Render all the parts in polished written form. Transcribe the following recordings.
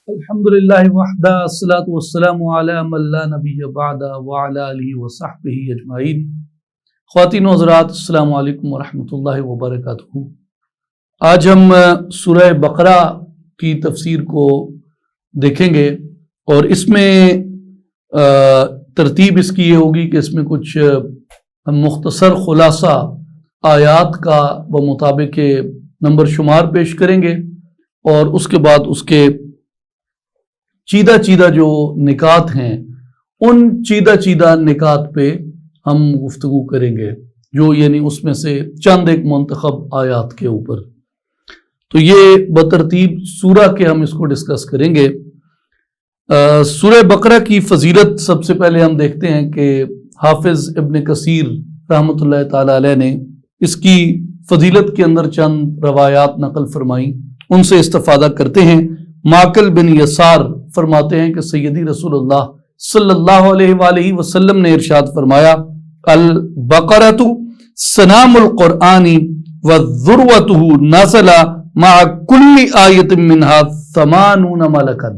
الحمدللہ وحدہ الصلاۃ والسلام علی من لا نبی بعدہ وعلی آلہ وصحبہ اجمعین۔ خواتین و حضرات، السلام علیکم ورحمۃ اللہ وبرکاتہ۔ آج ہم سورہ بقرہ کی تفسیر کو دیکھیں گے اور اس میں ترتیب اس کی یہ ہوگی کہ اس میں کچھ ہم مختصر خلاصہ آیات کا بمطابق نمبر شمار پیش کریں گے اور اس کے بعد اس کے چیدہ جو نکات ہیں ان چیدہ نکات پہ ہم گفتگو کریں گے، جو یعنی اس میں سے چند ایک منتخب آیات کے اوپر۔ تو یہ بترتیب سورہ کے ہم اس کو ڈسکس کریں گے۔ سورہ بقرہ کی فضیلت سب سے پہلے ہم دیکھتے ہیں کہ حافظ ابن کثیر رحمۃ اللہ تعالی علیہ نے اس کی فضیلت کے اندر چند روایات نقل فرمائی، ان سے استفادہ کرتے ہیں۔ معقل بن یسار فرماتے ہیں کہ سیدی رسول اللہ صلی اللہ علیہ وآلہ وسلم نے ارشاد فرمایا، البقرۃ سنام القرآن وذروتہ نزل مع کل آیت منها 80 ملکا۔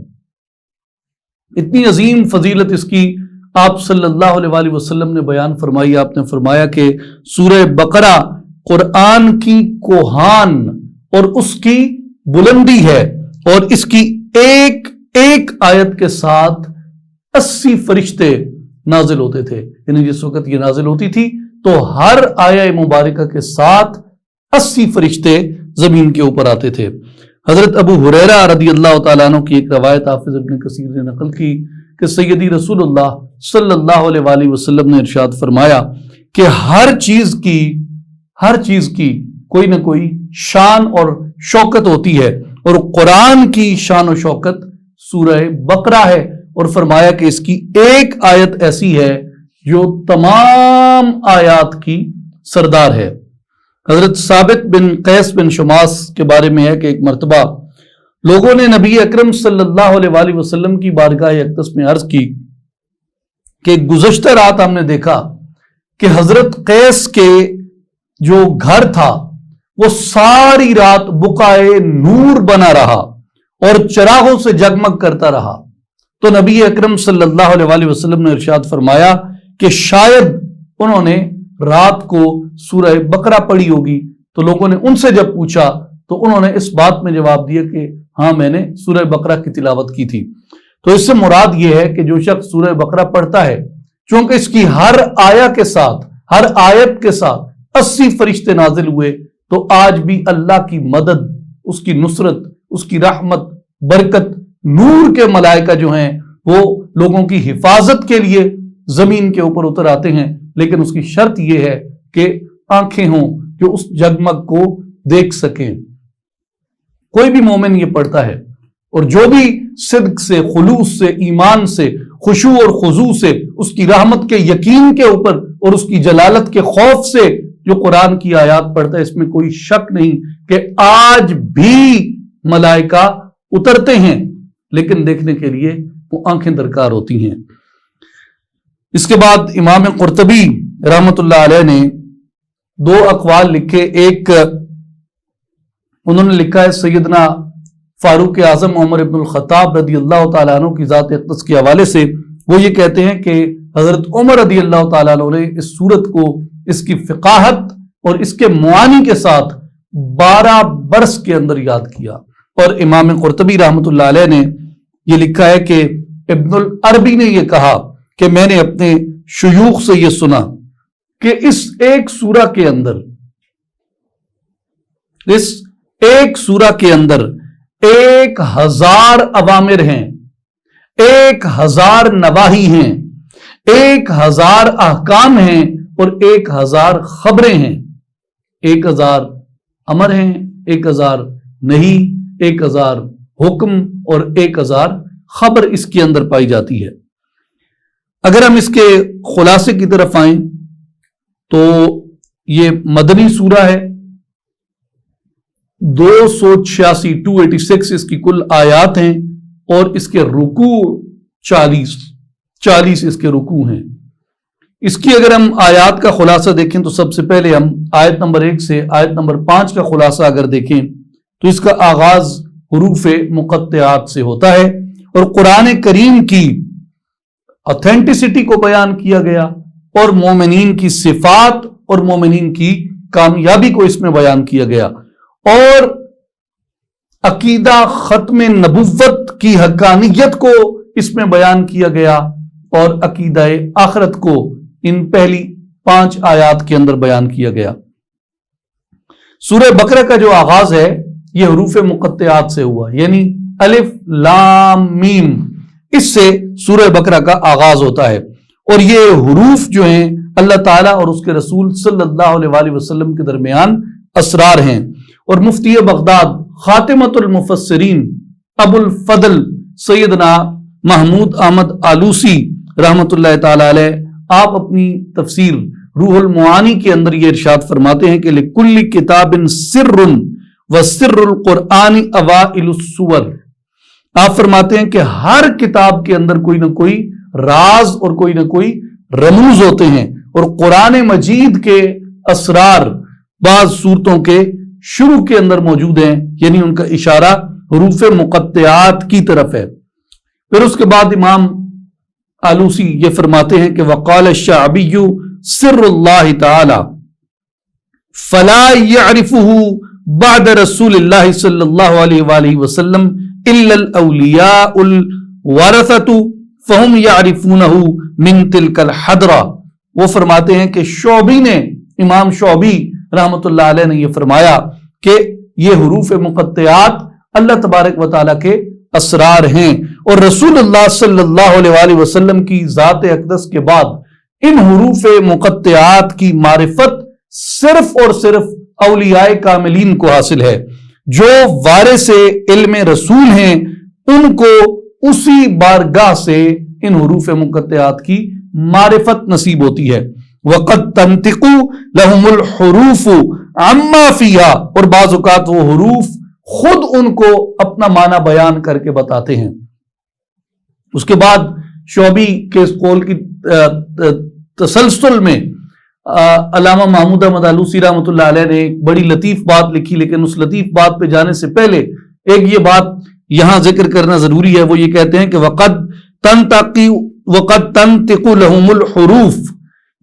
اتنی عظیم فضیلت اس کی آپ صلی اللہ علیہ وآلہ وسلم نے بیان فرمائی۔ آپ نے فرمایا کہ سورہ بقرہ قرآن کی کوہان اور اس کی بلندی ہے، اور اس کی ایک آیت کے ساتھ 80 فرشتے نازل ہوتے تھے۔ یعنی جس وقت یہ نازل ہوتی تھی تو ہر آیہ مبارکہ کے ساتھ 80 فرشتے زمین کے اوپر آتے تھے۔ حضرت ابو ہریرہ رضی اللہ تعالیٰ عنہ کی ایک روایت حافظ ابن کثیر نے نقل کی کہ سیدی رسول اللہ صلی اللہ علیہ وآلہ وسلم نے ارشاد فرمایا کہ ہر چیز کی کوئی نہ کوئی شان اور شوکت ہوتی ہے، اور قرآن کی شان و شوکت سورہ بقرہ ہے، اور فرمایا کہ اس کی ایک آیت ایسی ہے جو تمام آیات کی سردار ہے۔ حضرت ثابت بن قیس بن شماس کے بارے میں ہے کہ ایک مرتبہ لوگوں نے نبی اکرم صلی اللہ علیہ وآلہ وسلم کی بارگاہ اقدس میں عرض کی کہ گزشتہ رات ہم نے دیکھا کہ حضرت قیس کے جو گھر تھا وہ ساری رات بقائے نور بنا رہا اور چراغوں سے جگمگ کرتا رہا۔ تو نبی اکرم صلی اللہ علیہ وآلہ وسلم نے ارشاد فرمایا کہ شاید انہوں نے رات کو سورہ بقرہ پڑھی ہوگی۔ تو لوگوں نے ان سے جب پوچھا تو انہوں نے اس بات میں جواب دیا کہ ہاں، میں نے سورہ بقرہ کی تلاوت کی تھی۔ تو اس سے مراد یہ ہے کہ جو شخص سورہ بقرہ پڑھتا ہے، چونکہ اس کی ہر آیہ کے ساتھ، ہر آیت کے ساتھ 80 فرشتے نازل ہوئے، تو آج بھی اللہ کی مدد، اس کی نصرت، اس کی رحمت، برکت، نور کے ملائکہ جو ہیں وہ لوگوں کی حفاظت کے لیے زمین کے اوپر اتر آتے ہیں، لیکن اس کی شرط یہ ہے کہ آنکھیں ہوں جو اس جگمگ کو دیکھ سکیں۔ کوئی بھی مومن یہ پڑھتا ہے، اور جو بھی صدق سے، خلوص سے، ایمان سے، خشوع اور خضوع سے، اس کی رحمت کے یقین کے اوپر اور اس کی جلالت کے خوف سے جو قرآن کی آیات پڑھتا ہے، اس میں کوئی شک نہیں کہ آج بھی ملائکہ اترتے ہیں، لیکن دیکھنے کے لیے وہ آنکھیں درکار ہوتی ہیں۔ اس کے بعد امام قرطبی رحمۃ اللہ علیہ نے 2 اقوال لکھے۔ ایک انہوں نے لکھا ہے سیدنا فاروق اعظم عمر بن الخطاب رضی اللہ تعالیٰ عنہ کی ذات اقدس کے حوالے سے، وہ یہ کہتے ہیں کہ حضرت عمر رضی اللہ تعالیٰ عنہ نے اس سورت کو اس کی فقاہت اور اس کے معانی کے ساتھ 12 برس کے اندر یاد کیا۔ اور امام قرطبی رحمۃ اللہ علیہ نے یہ لکھا ہے کہ ابن العربی نے یہ کہا کہ میں نے اپنے شیوخ سے یہ سنا کہ اس ایک سورہ کے اندر 1000 اوامر ہیں، 1000 نواہی ہیں، 1000 احکام ہیں، اور 1000 خبریں ہیں۔ 1000 امر ہیں، 1000 نہیں، 1000 حکم اور 1000 خبر اس کے اندر پائی جاتی ہے۔ اگر ہم اس کے خلاصے کی طرف آئیں تو یہ مدنی سورہ ہے، 286 اس کی کل آیات ہیں، اور اس کے رکوع 40 اس کے رکوع ہیں۔ اس کی اگر ہم آیات کا خلاصہ دیکھیں تو سب سے پہلے ہم آیت نمبر 1 سے آیت نمبر 5 کا خلاصہ اگر دیکھیں تو اس کا آغاز حروف مقطعات سے ہوتا ہے، اور قرآن کریم کی اوتھینٹسٹی کو بیان کیا گیا، اور مومنین کی صفات اور مومنین کی کامیابی کو اس میں بیان کیا گیا، اور عقیدہ ختم نبوت کی حقانیت کو اس میں بیان کیا گیا، اور عقیدہ آخرت کو ان پہلی 5 آیات کے اندر بیان کیا گیا۔ سورہ بقرہ کا جو آغاز ہے یہ حروف مقطعات سے ہوا، یعنی الف لام میم، اس سے سورہ بقرہ کا آغاز ہوتا ہے، اور یہ حروف جو ہیں اللہ تعالیٰ اور اس کے رسول صلی اللہ علیہ وآلہ وسلم کے درمیان اسرار ہیں۔ اور مفتی بغداد خاتمۃ المفسرین ابو الفضل سیدنا محمود احمد آلوسی رحمۃ اللہ تعالی علیہ، آپ اپنی تفسیر روح المعانی کے اندر یہ ارشاد فرماتے ہیں کہ لِكُلِّ کتاب سر وسر القرآن اوائل السور، آپ فرماتے ہیں کہ ہر کتاب کے اندر کوئی نہ کوئی راز اور کوئی نہ کوئی رموز ہوتے ہیں، اور قرآن مجید کے اسرار بعض صورتوں کے شروع کے اندر موجود ہیں، یعنی ان کا اشارہ حروف مقطعات کی طرف ہے۔ پھر اس کے بعد امام آلوسی یہ فرماتے ہیں کہ وقال الشعبی سر اللہ تعالی فلا يعرفه بعد رسول اللہ صلی اللہ علیہ وآلہ وسلم الا الاولیاء الورثۃ فهم يعرفونه من تلك الحضرہ۔ وہ فرماتے ہیں کہ شعبی نے، امام شعبی رحمۃ اللہ علیہ نے یہ فرمایا کہ یہ حروف مقطعات اللہ تبارک و تعالیٰ کے اسرار ہیں، اور رسول اللہ صلی اللہ علیہ وآلہ وسلم کی ذات اقدس کے بعد ان حروف مقطعات کی معرفت صرف اور صرف اولیاء کاملین کو حاصل ہے۔ جو وارث علم رسول ہیں ان کو اسی بارگاہ سے ان حروف مقطعات کی معرفت نصیب ہوتی ہے۔ وَقَدْ تَنْتِقُ لَهُمُ الْحُرُوفُ عَمَّا فِيهَا، اور بعض اوقات وہ حروف خود ان کو اپنا معنی بیان کر کے بتاتے ہیں۔ اس کے بعد شعبی کے اس قول کی تسلسل میں علامہ محمود احمد آلوسی رحمۃ اللہ علیہ نے ایک بڑی لطیف بات لکھی، لیکن اس لطیف بات پہ جانے سے پہلے ایک یہ بات یہاں ذکر کرنا ضروری ہے۔ وہ یہ کہتے ہیں کہ وَقَدْ تَنْتِقُ لَهُمُ الْحُرُوفُ،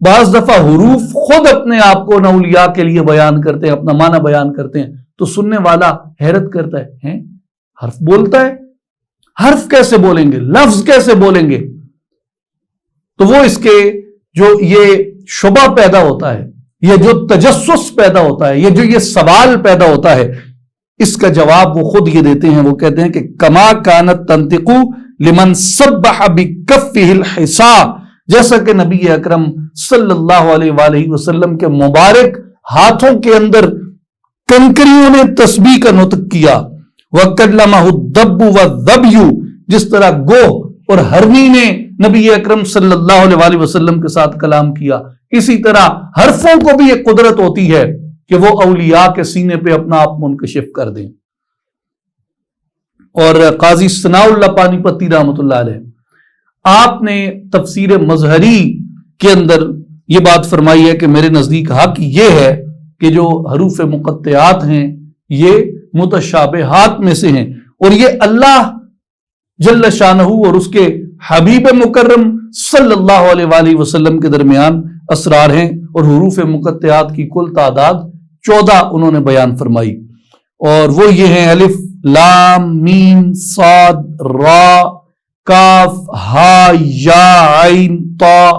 بعض دفعہ حروف خود اپنے آپ کو اولیاء کے لیے بیان کرتے ہیں، اپنا معنی بیان کرتے ہیں، تو سننے والا حیرت کرتا ہے، حرف بولتا ہے، حرف کیسے بولیں گے، لفظ کیسے بولیں گے؟ تو وہ اس کے جو یہ شبہ پیدا ہوتا ہے، یہ جو تجسس پیدا ہوتا ہے، یہ سوال پیدا ہوتا ہے، اس کا جواب وہ خود یہ دیتے ہیں۔ وہ کہتے ہیں کہ کما کانت تنطق لمن سبح بکفہ الحصا، جیسا کہ نبی اکرم صلی اللہ علیہ وآلہ وسلم کے مبارک ہاتھوں کے اندر کنکریوں نے تسبیح کا نطق کیا، وَكَلَّمَهُ الدَّبُّ وَالظَّبْيُ، جس طرح گوہ اور ہرنی نے نبی اکرم صلی اللہ علیہ وآلہ وسلم کے ساتھ کلام کیا، اسی طرح حرفوں کو بھی ایک قدرت ہوتی ہے کہ وہ اولیاء کے سینے پہ اپنا آپ منکشف کر دیں۔ اور قاضی ثناء اللہ پانی پتی رحمۃ اللہ علیہ، آپ نے تفسیر مظہری کے اندر یہ بات فرمائی ہے کہ میرے نزدیک حق یہ ہے کہ جو حروف مقطعات ہیں یہ متشابہات میں سے ہیں، اور یہ اللہ جل شانہ اور اس کے حبیب مکرم صلی اللہ علیہ وآلہ وسلم کے درمیان اسرار ہیں، اور حروف مقطعات کی کل تعداد 14 انہوں نے بیان فرمائی، اور وہ یہ ہیں الف لام میم صاد را کاف ہا یا عین طا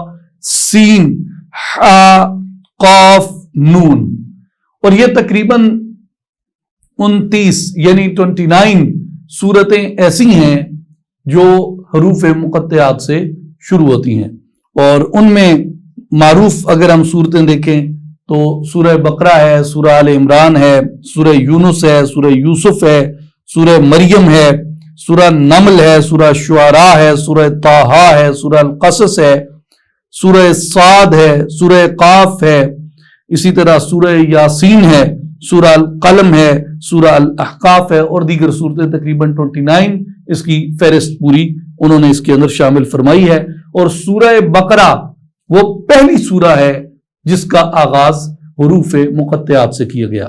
سین ہا قاف نون، اور یہ تقریباً 29 یعنی 29 صورتیں ایسی ہیں جو حروف مقطعات سے شروع ہوتی ہیں، اور ان میں معروف اگر ہم صورتیں دیکھیں تو سورہ بقرہ ہے، سورہ آل عمران ہے، سورہ یونس ہے، سورہ یوسف ہے، سورہ مریم ہے، سورہ نمل ہے، سورہ شعراء ہے، سورہ طٰہٰ ہے، سورہ القصص ہے، سورہ صاد ہے، سورہ قاف ہے، اسی طرح سورہ یاسین ہے، سورہ القلم ہے، سورہ الاحقاف ہے، اور دیگر صورتیں تقریباً 29 اس کی فہرست پوری انہوں نے اس کے اندر شامل فرمائی ہے۔ اور سورہ بقرہ وہ پہلی سورہ ہے جس کا آغاز حروف مقطعات سے کیا گیا۔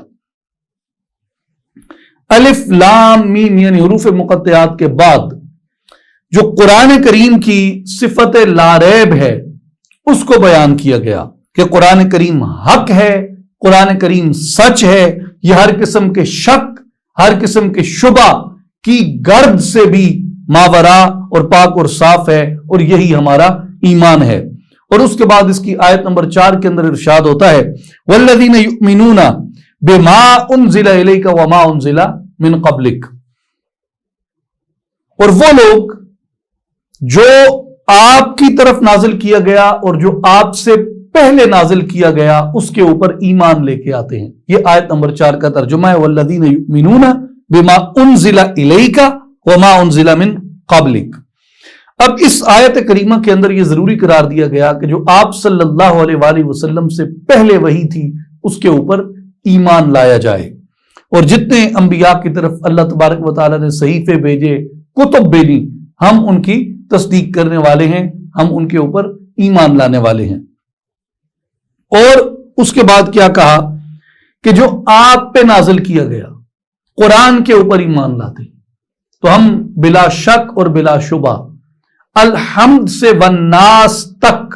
الف لام میم یعنی حروف مقطعات کے بعد جو قرآن کریم کی صفت لا ریب ہے اس کو بیان کیا گیا کہ قرآن کریم حق ہے، قرآن کریم سچ ہے، یہ ہر قسم کے شک، ہر قسم کے شبہ کی گرد سے بھی ماورا اور پاک اور صاف ہے، اور یہی ہمارا ایمان ہے۔ اور اس کے بعد اس کی آیت نمبر 4 کے اندر ارشاد ہوتا ہے والذین یؤمنون بما انزل الیک وما انزل من قبلک، اور وہ لوگ جو آپ کی طرف نازل کیا گیا اور جو آپ سے پہلے نازل کیا گیا اس کے اوپر ایمان لے کے آتے ہیں۔ یہ آیت نمبر 4 کا ترجمہ ہے والذین یؤمنون بما انزل الیک وما انزل من قبلک۔ اب اس آیت کریمہ کے اندر یہ ضروری قرار دیا گیا کہ جو آپ صلی اللہ علیہ وآلہ وسلم سے پہلے وحی تھی اس کے اوپر ایمان لایا جائے، اور جتنے انبیاء کی طرف اللہ تبارک و تعالیٰ نے صحیفے بھیجے، کتب بھیجی، ہم ان کی تصدیق کرنے والے ہیں، ہم ان کے اوپر ایمان لانے والے ہیں۔ اور اس کے بعد کیا کہا کہ جو آپ پہ نازل کیا گیا قرآن کے اوپر ایمان لاتے، تو ہم بلا شک اور بلا شبہ الحمد سے والناس تک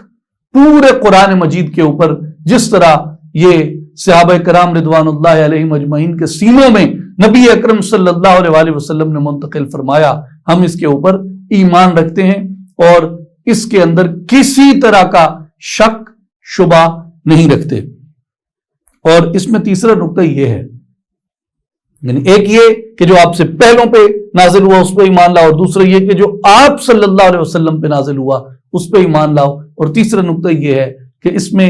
پورے قرآن مجید کے اوپر جس طرح یہ صحابہ کرام رضوان اللہ علیہم اجمعین کے سینوں میں نبی اکرم صلی اللہ علیہ وآلہ وسلم نے منتقل فرمایا، ہم اس کے اوپر ایمان رکھتے ہیں اور اس کے اندر کسی طرح کا شک شبہ نہیں رکھتے۔ اور اس میں تیسرا نقطہ یہ ہے، یعنی ایک یہ کہ جو آپ سے پہلوں پہ نازل ہوا اس پہ ایمان لاؤ، اور دوسرا یہ کہ جو آپ صلی اللہ علیہ وسلم پہ نازل ہوا اس پہ ایمان لاؤ، اور تیسرا نقطہ یہ ہے کہ اس میں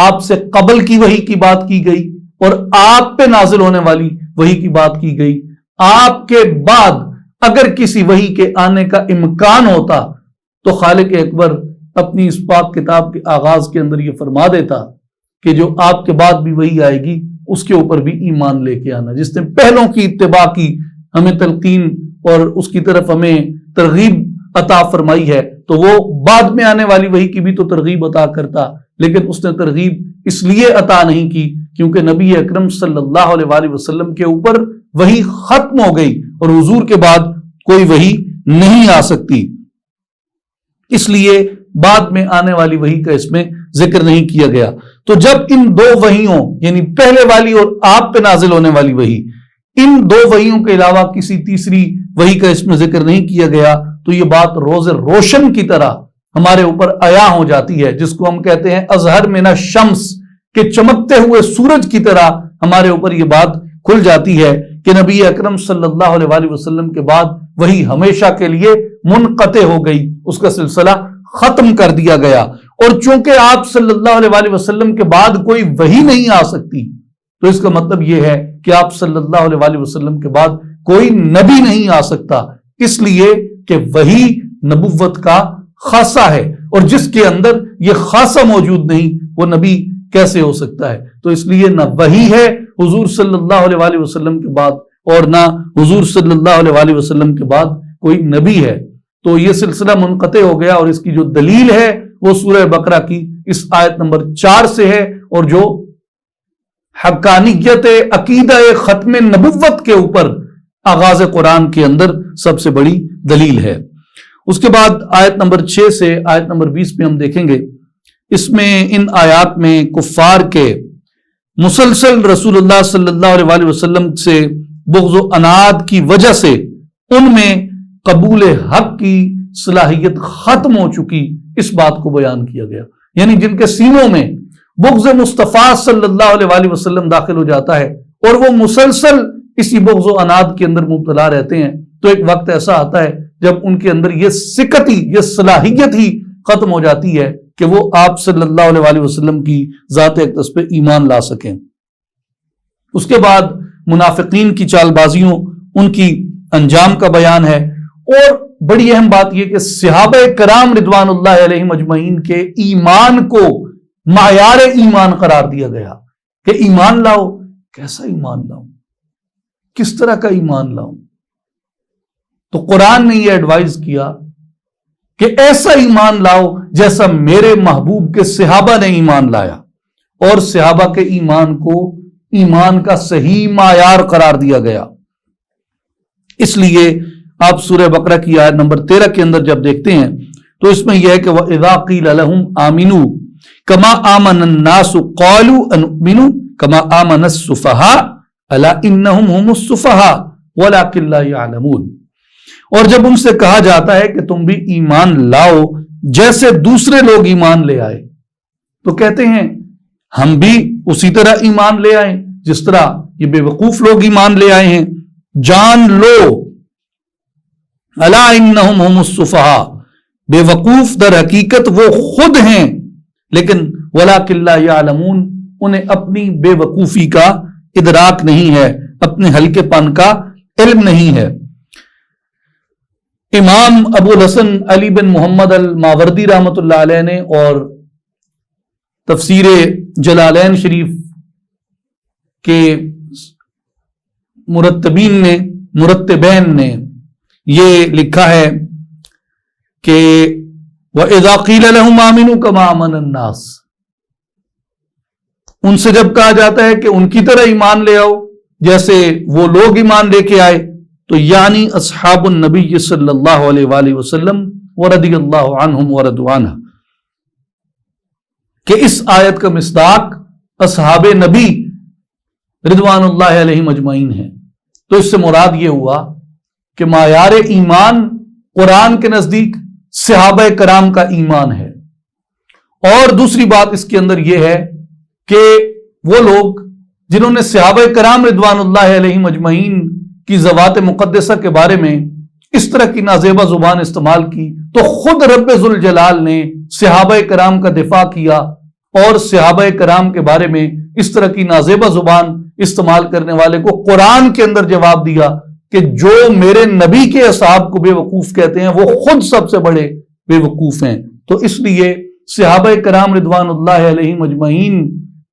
آپ سے قبل کی وحی کی بات کی گئی اور آپ پہ نازل ہونے والی وحی کی بات کی گئی۔ آپ کے بعد اگر کسی وحی کے آنے کا امکان ہوتا تو خالق اکبر اپنی اس پاک کتاب کے آغاز کے اندر یہ فرما دیتا کہ جو آپ کے بعد بھی وحی آئے گی اس کے اوپر بھی ایمان لے کے آنا۔ جس نے پہلوں کی اتباع کی، ہمیں تلقین اور اس کی طرف ہمیں ترغیب عطا فرمائی ہے، تو وہ بعد میں آنے والی وحی کی بھی تو ترغیب عطا کرتا، لیکن اس نے ترغیب اس لیے عطا نہیں کی کیونکہ نبی اکرم صلی اللہ علیہ وآلہ وسلم کے اوپر وحی ختم ہو گئی اور حضور کے بعد کوئی وحی نہیں آ سکتی، اس لیے بعد میں آنے والی وحی کا اس میں ذکر نہیں کیا گیا۔ تو جب ان دو وحیوں یعنی پہلے والی اور آپ پہ نازل ہونے والی وحی، ان دو وحیوں کے علاوہ کسی تیسری وحی کا اس میں ذکر نہیں کیا گیا تو یہ بات روز روشن کی طرح ہمارے اوپر عیاں ہو جاتی ہے، جس کو ہم کہتے ہیں اظہر من الشمس، کہ چمکتے ہوئے سورج کی طرح ہمارے اوپر یہ بات کھل جاتی ہے کہ نبی اکرم صلی اللہ علیہ وآلہ وسلم کے بعد وحی ہمیشہ کے لیے منقطع ہو گئی، اس کا سلسلہ ختم کر دیا گیا۔ اور چونکہ آپ صلی اللہ علیہ وآلہ وسلم کے بعد کوئی وحی نہیں آ سکتی تو اس کا مطلب یہ ہے کہ آپ صلی اللہ علیہ وآلہ وسلم کے بعد کوئی نبی نہیں آ سکتا، اس لیے کہ وحی نبوت کا خاصہ ہے، اور جس کے اندر یہ خاصہ موجود نہیں وہ نبی کیسے ہو سکتا ہے؟ تو اس لیے نہ وحی ہے حضور صلی اللہ علیہ وآلہ وسلم کے بعد اور نہ حضور صلی اللہ علیہ وآلہ وسلم کے بعد کوئی نبی ہے، تو یہ سلسلہ منقطع ہو گیا۔ اور اس کی جو دلیل ہے وہ سورہ بقرہ کی اس آیت نمبر 4 سے ہے، اور جو حقانیت عقیدہ ختم نبوت کے اوپر آغاز قرآن کے اندر سب سے بڑی دلیل ہے۔ اس کے بعد آیت نمبر 6 سے آیت نمبر 20 میں ہم دیکھیں گے، اس میں ان آیات میں کفار کے مسلسل رسول اللہ صلی اللہ علیہ وآلہ وسلم سے بغض و عناد کی وجہ سے ان میں قبول حق کی صلاحیت ختم ہو چکی، اس بات کو بیان کیا گیا۔ یعنی جن کے سینوں میں بغض مصطفیٰ صلی اللہ علیہ وآلہ وسلم داخل ہو جاتا ہے اور وہ مسلسل اسی بغض و عناد کے اندر مبتلا رہتے ہیں، تو ایک وقت ایسا آتا ہے جب ان کے اندر یہ سکتی، یہ صلاحیت ہی ختم ہو جاتی ہے کہ وہ آپ صلی اللہ علیہ وآلہ وسلم کی ذات اقدس پہ ایمان لا سکیں۔ اس کے بعد منافقین کی چال بازیوں، ان کی انجام کا بیان ہے، اور بڑی اہم بات یہ کہ صحابہ کرام رضوان اللہ علیہم اجمعین کے ایمان کو معیار ایمان قرار دیا گیا کہ ایمان لاؤ، کیسا ایمان لاؤں، کس طرح کا ایمان لاؤں؟ تو قرآن نے یہ ایڈوائز کیا کہ ایسا ایمان لاؤ جیسا میرے محبوب کے صحابہ نے ایمان لایا، اور صحابہ کے ایمان کو ایمان کا صحیح معیار قرار دیا گیا۔ اس لیے آپ سورہ بقرہ کی آیت نمبر 13 کے اندر جب دیکھتے ہیں تو اس میں یہ ہے کہ وَإِذَا قِيلَ لَهُمْ آمِنُوا كَمَا آمَنَ النَّاسُ قَالُوا أَنُؤْمِنُوا كَمَا آمَنَ السُّفَهَاءُ أَلَا إِنَّهُمْ هُمُ السُّفَهَاءُ وَلَكِنْ لَا يَعْلَمُونَ۔ اور جب ان سے کہا جاتا ہے کہ تم بھی ایمان لاؤ جیسے دوسرے لوگ ایمان لے آئے، تو کہتے ہیں ہم بھی اسی طرح ایمان لے آئے جس طرح یہ بے وقوف لوگ ایمان لے آئے ہیں۔ جان لو الا انہم ہم السفہاء، بے وقوف در حقیقت وہ خود ہیں، لیکن ولکن لا یعلمون، انہیں اپنی بے وقوفی کا ادراک نہیں ہے، اپنے ہلکے پن کا علم نہیں ہے۔ امام ابو الحسن علی بن محمد الماوردی رحمۃ اللہ علیہ نے اور تفسیر جلالین شریف کے مرتبین نے یہ لکھا ہے کہ وَإِذَا قِيلَ لَهُمْ آمِنُوا كَمَا آمَنَ النَّاسُ، ان سے جب کہا جاتا ہے کہ ان کی طرح ایمان لے آؤ جیسے وہ لوگ ایمان لے کے آئے، تو یعنی اصحاب النبی صلی اللہ علیہ وآلہ وسلم ورضی اللہ عنہم ورضوا عنہ، کہ اس آیت کا مصداق اصحاب نبی رضوان اللہ علیہم اجمعین ہیں۔ تو اس سے مراد یہ ہوا کہ معیار ایمان قرآن کے نزدیک صحابہ کرام کا ایمان ہے۔ اور دوسری بات اس کے اندر یہ ہے کہ وہ لوگ جنہوں نے صحابہ کرام رضوان اللہ علیہم اجمعین کی ذوات مقدسہ کے بارے میں اس طرح کی نازیبہ زبان استعمال کی، تو خود رب ذوالجلال نے صحابہ کرام کا دفاع کیا اور صحابہ کرام کے بارے میں اس طرح کی نازیبہ زبان استعمال کرنے والے کو قرآن کے اندر جواب دیا کہ جو میرے نبی کے اصحاب کو بے وقوف کہتے ہیں وہ خود سب سے بڑے بے وقوف ہیں۔ تو اس لیے صحابہ کرام رضوان اللہ علیہم اجمعین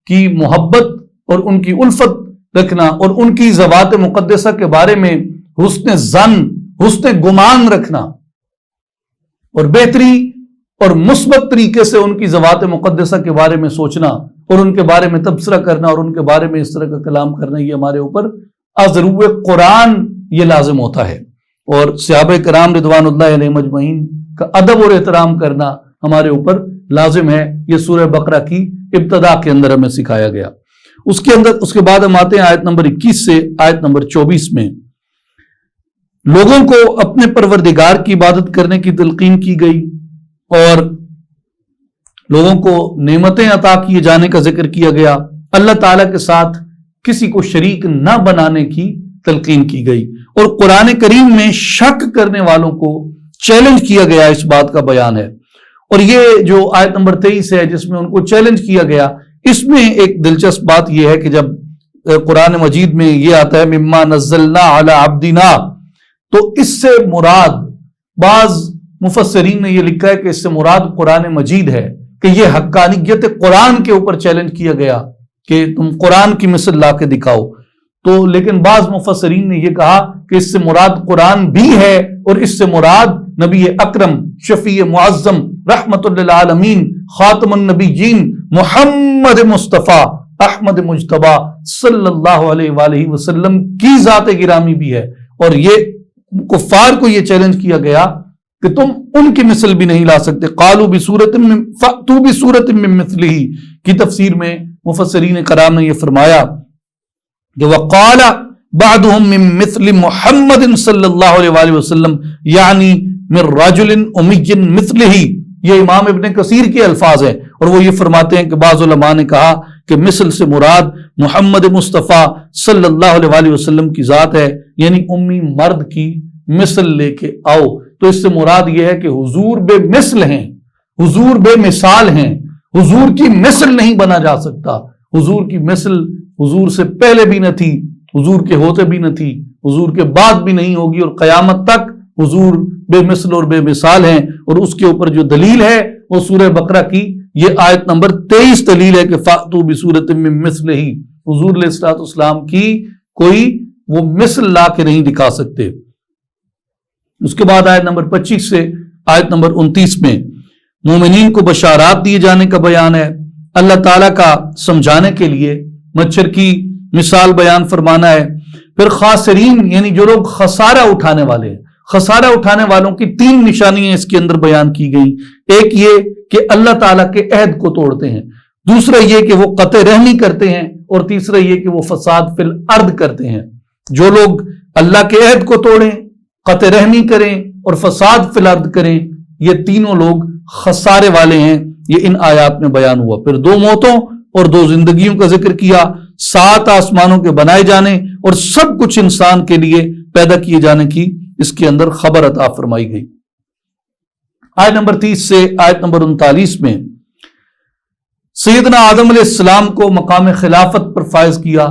کی محبت اور ان کی الفت رکھنا اور ان کی ذوات مقدسہ کے بارے میں حسن ظن، حسن گمان رکھنا اور بہتری اور مثبت طریقے سے ان کی ذوات مقدسہ کے بارے میں سوچنا اور ان کے بارے میں تبصرہ کرنا اور ان کے بارے میں اس طرح کا کلام کرنا، یہ ہمارے اوپر ازروع قرآن یہ لازم ہوتا ہے۔ اور صحابہ کرام رضوان اللہ علیہم اجمعین کا ادب اور احترام کرنا ہمارے اوپر لازم ہے۔ یہ سورہ بقرہ کی ابتدا کے اندر ہمیں سکھایا گیا۔ اس کے بعد ہم آتے ہیں آیت نمبر 21 سے آیت نمبر 24 میں۔ لوگوں کو اپنے پروردگار کی عبادت کرنے کی تلقین کی گئی اور لوگوں کو نعمتیں عطا کیے جانے کا ذکر کیا گیا، اللہ تعالیٰ کے ساتھ کسی کو شریک نہ بنانے کی تلقین کی گئی، اور قرآن کریم میں شک کرنے والوں کو چیلنج کیا گیا، اس بات کا بیان ہے۔ اور یہ جو آیت نمبر 23 ہے جس میں ان کو چیلنج کیا گیا، اس میں ایک دلچسپ بات یہ ہے کہ جب قرآن مجید میں یہ آتا ہے مما نزلنا علی عبدنا، تو اس سے مراد بعض مفسرین نے یہ لکھا ہے کہ اس سے مراد قرآن مجید ہے، کہ یہ حقانیت قرآن کے اوپر چیلنج کیا گیا کہ تم قرآن کی مثل لا کے دکھاؤ۔ تو لیکن بعض مفسرین نے یہ کہا کہ اس سے مراد قرآن بھی ہے، اور اس سے مراد نبی اکرم شفیع معظم رحمت للعالمین خاتم النبیین محمد مصطفیٰ احمد مجتبیٰ صلی اللہ علیہ وآلہ وسلم کی ذات گرامی بھی ہے۔ اور یہ کفار کو یہ چیلنج کیا گیا کہ تم ان کی مثل بھی نہیں لا سکتے۔ قالوا بسورۃ فأتوا بسورۃ من مثلہ کی تفسیر میں مفسرین کرام نے یہ فرمایا کہ وقال بعضهم من مثل محمد صلی اللہ علیہ وآلہ وسلم یعنی من رجل امی مثلہ، یہ امام ابن کثیر کے الفاظ ہیں، اور وہ یہ فرماتے ہیں کہ بعض علماء نے کہا کہ مثل سے مراد محمد مصطفیٰ صلی اللہ علیہ وآلہ وسلم کی ذات ہے، یعنی امی مرد کی مثل لے کے آؤ۔ تو اس سے مراد یہ ہے کہ حضور بے مثل ہیں، حضور بے مثال ہیں، حضور کی مثل نہیں بنا جا سکتا۔ حضور کی مثل حضور سے پہلے بھی نہ تھی، حضور کے ہوتے بھی نہ تھی، حضور کے بعد بھی نہیں ہوگی، اور قیامت تک حضور بے مثل اور بے مثال ہیں۔ اور اس کے اوپر جو دلیل ہے وہ سورہ بقرہ کی یہ آیت نمبر 23 دلیل ہے کہ فأتوا بسورۃ من مثلہ، حضور علیہ الصلوۃ والسلام کی کوئی وہ مثل لا کے نہیں دکھا سکتے۔ اس کے بعد آیت نمبر 25 سے آیت نمبر 29 میں مومنین کو بشارات دیے جانے کا بیان ہے، اللہ تعالیٰ کا سمجھانے کے لیے مچھر کی مثال بیان فرمانا ہے، پھر خاسرین یعنی جو لوگ خسارہ اٹھانے والے ہیں، خسارہ اٹھانے والوں کی 3 نشانیاں اس کے اندر بیان کی گئیں۔ ایک یہ کہ اللہ تعالیٰ کے عہد کو توڑتے ہیں، دوسرا یہ کہ وہ قطع رحمی کرتے ہیں، اور تیسرا یہ کہ وہ فساد فی الارض کرتے ہیں۔ جو لوگ اللہ کے عہد کو توڑیں، قطع رحمی کریں اور فساد فی الارض کریں، یہ تینوں لوگ خسارے والے ہیں۔ یہ ان آیات میں بیان ہوا۔ پھر 2 موتوں اور 2 زندگیوں کا ذکر کیا، 7 آسمانوں کے بنائے جانے اور سب کچھ انسان کے لیے پیدا کیے جانے کی اس کے اندر خبر عطا فرمائی گئی۔ آیت نمبر 30 سے آیت نمبر 39 میں سیدنا آدم علیہ السلام کو مقام خلافت پر فائز کیا۔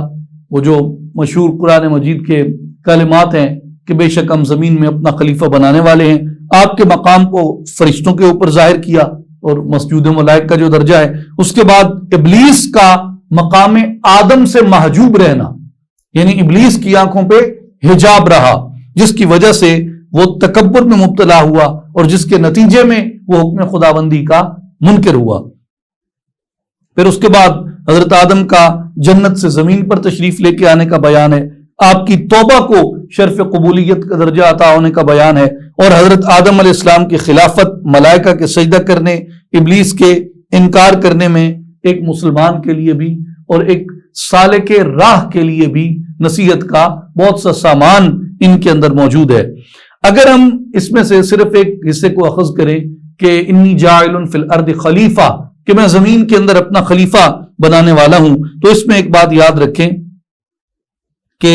وہ جو مشہور قرآن مجید کے کلمات ہیں کہ بے شک ہم زمین میں اپنا خلیفہ بنانے والے ہیں، آپ کے مقام کو فرشتوں کے اوپر ظاہر کیا اور مسجود ملائک کا جو درجہ ہے، اس کے بعد ابلیس کا مقام آدم سے محجوب رہنا، یعنی ابلیس کی آنکھوں پہ حجاب رہا، جس کی وجہ سے وہ تکبر میں مبتلا ہوا اور جس کے نتیجے میں وہ حکم خداوندی کا منکر ہوا۔ پھر اس کے بعد حضرت آدم کا جنت سے زمین پر تشریف لے کے آنے کا بیان ہے، آپ کی توبہ کو شرف قبولیت کا درجہ عطا ہونے کا بیان ہے، اور حضرت آدم علیہ السلام کی خلافت، ملائکہ کے سجدہ کرنے، ابلیس کے انکار کرنے میں ایک مسلمان کے لیے بھی اور ایک سالک راہ کے لیے بھی نصیحت کا بہت سا سامان ان کے اندر موجود ہے۔ اگر ہم اس میں سے صرف ایک حصے کو اخذ کریں کہ انی جاعل فی الارض خلیفہ، کہ میں زمین کے اندر اپنا خلیفہ بنانے والا ہوں، تو اس میں ایک بات یاد رکھیں کہ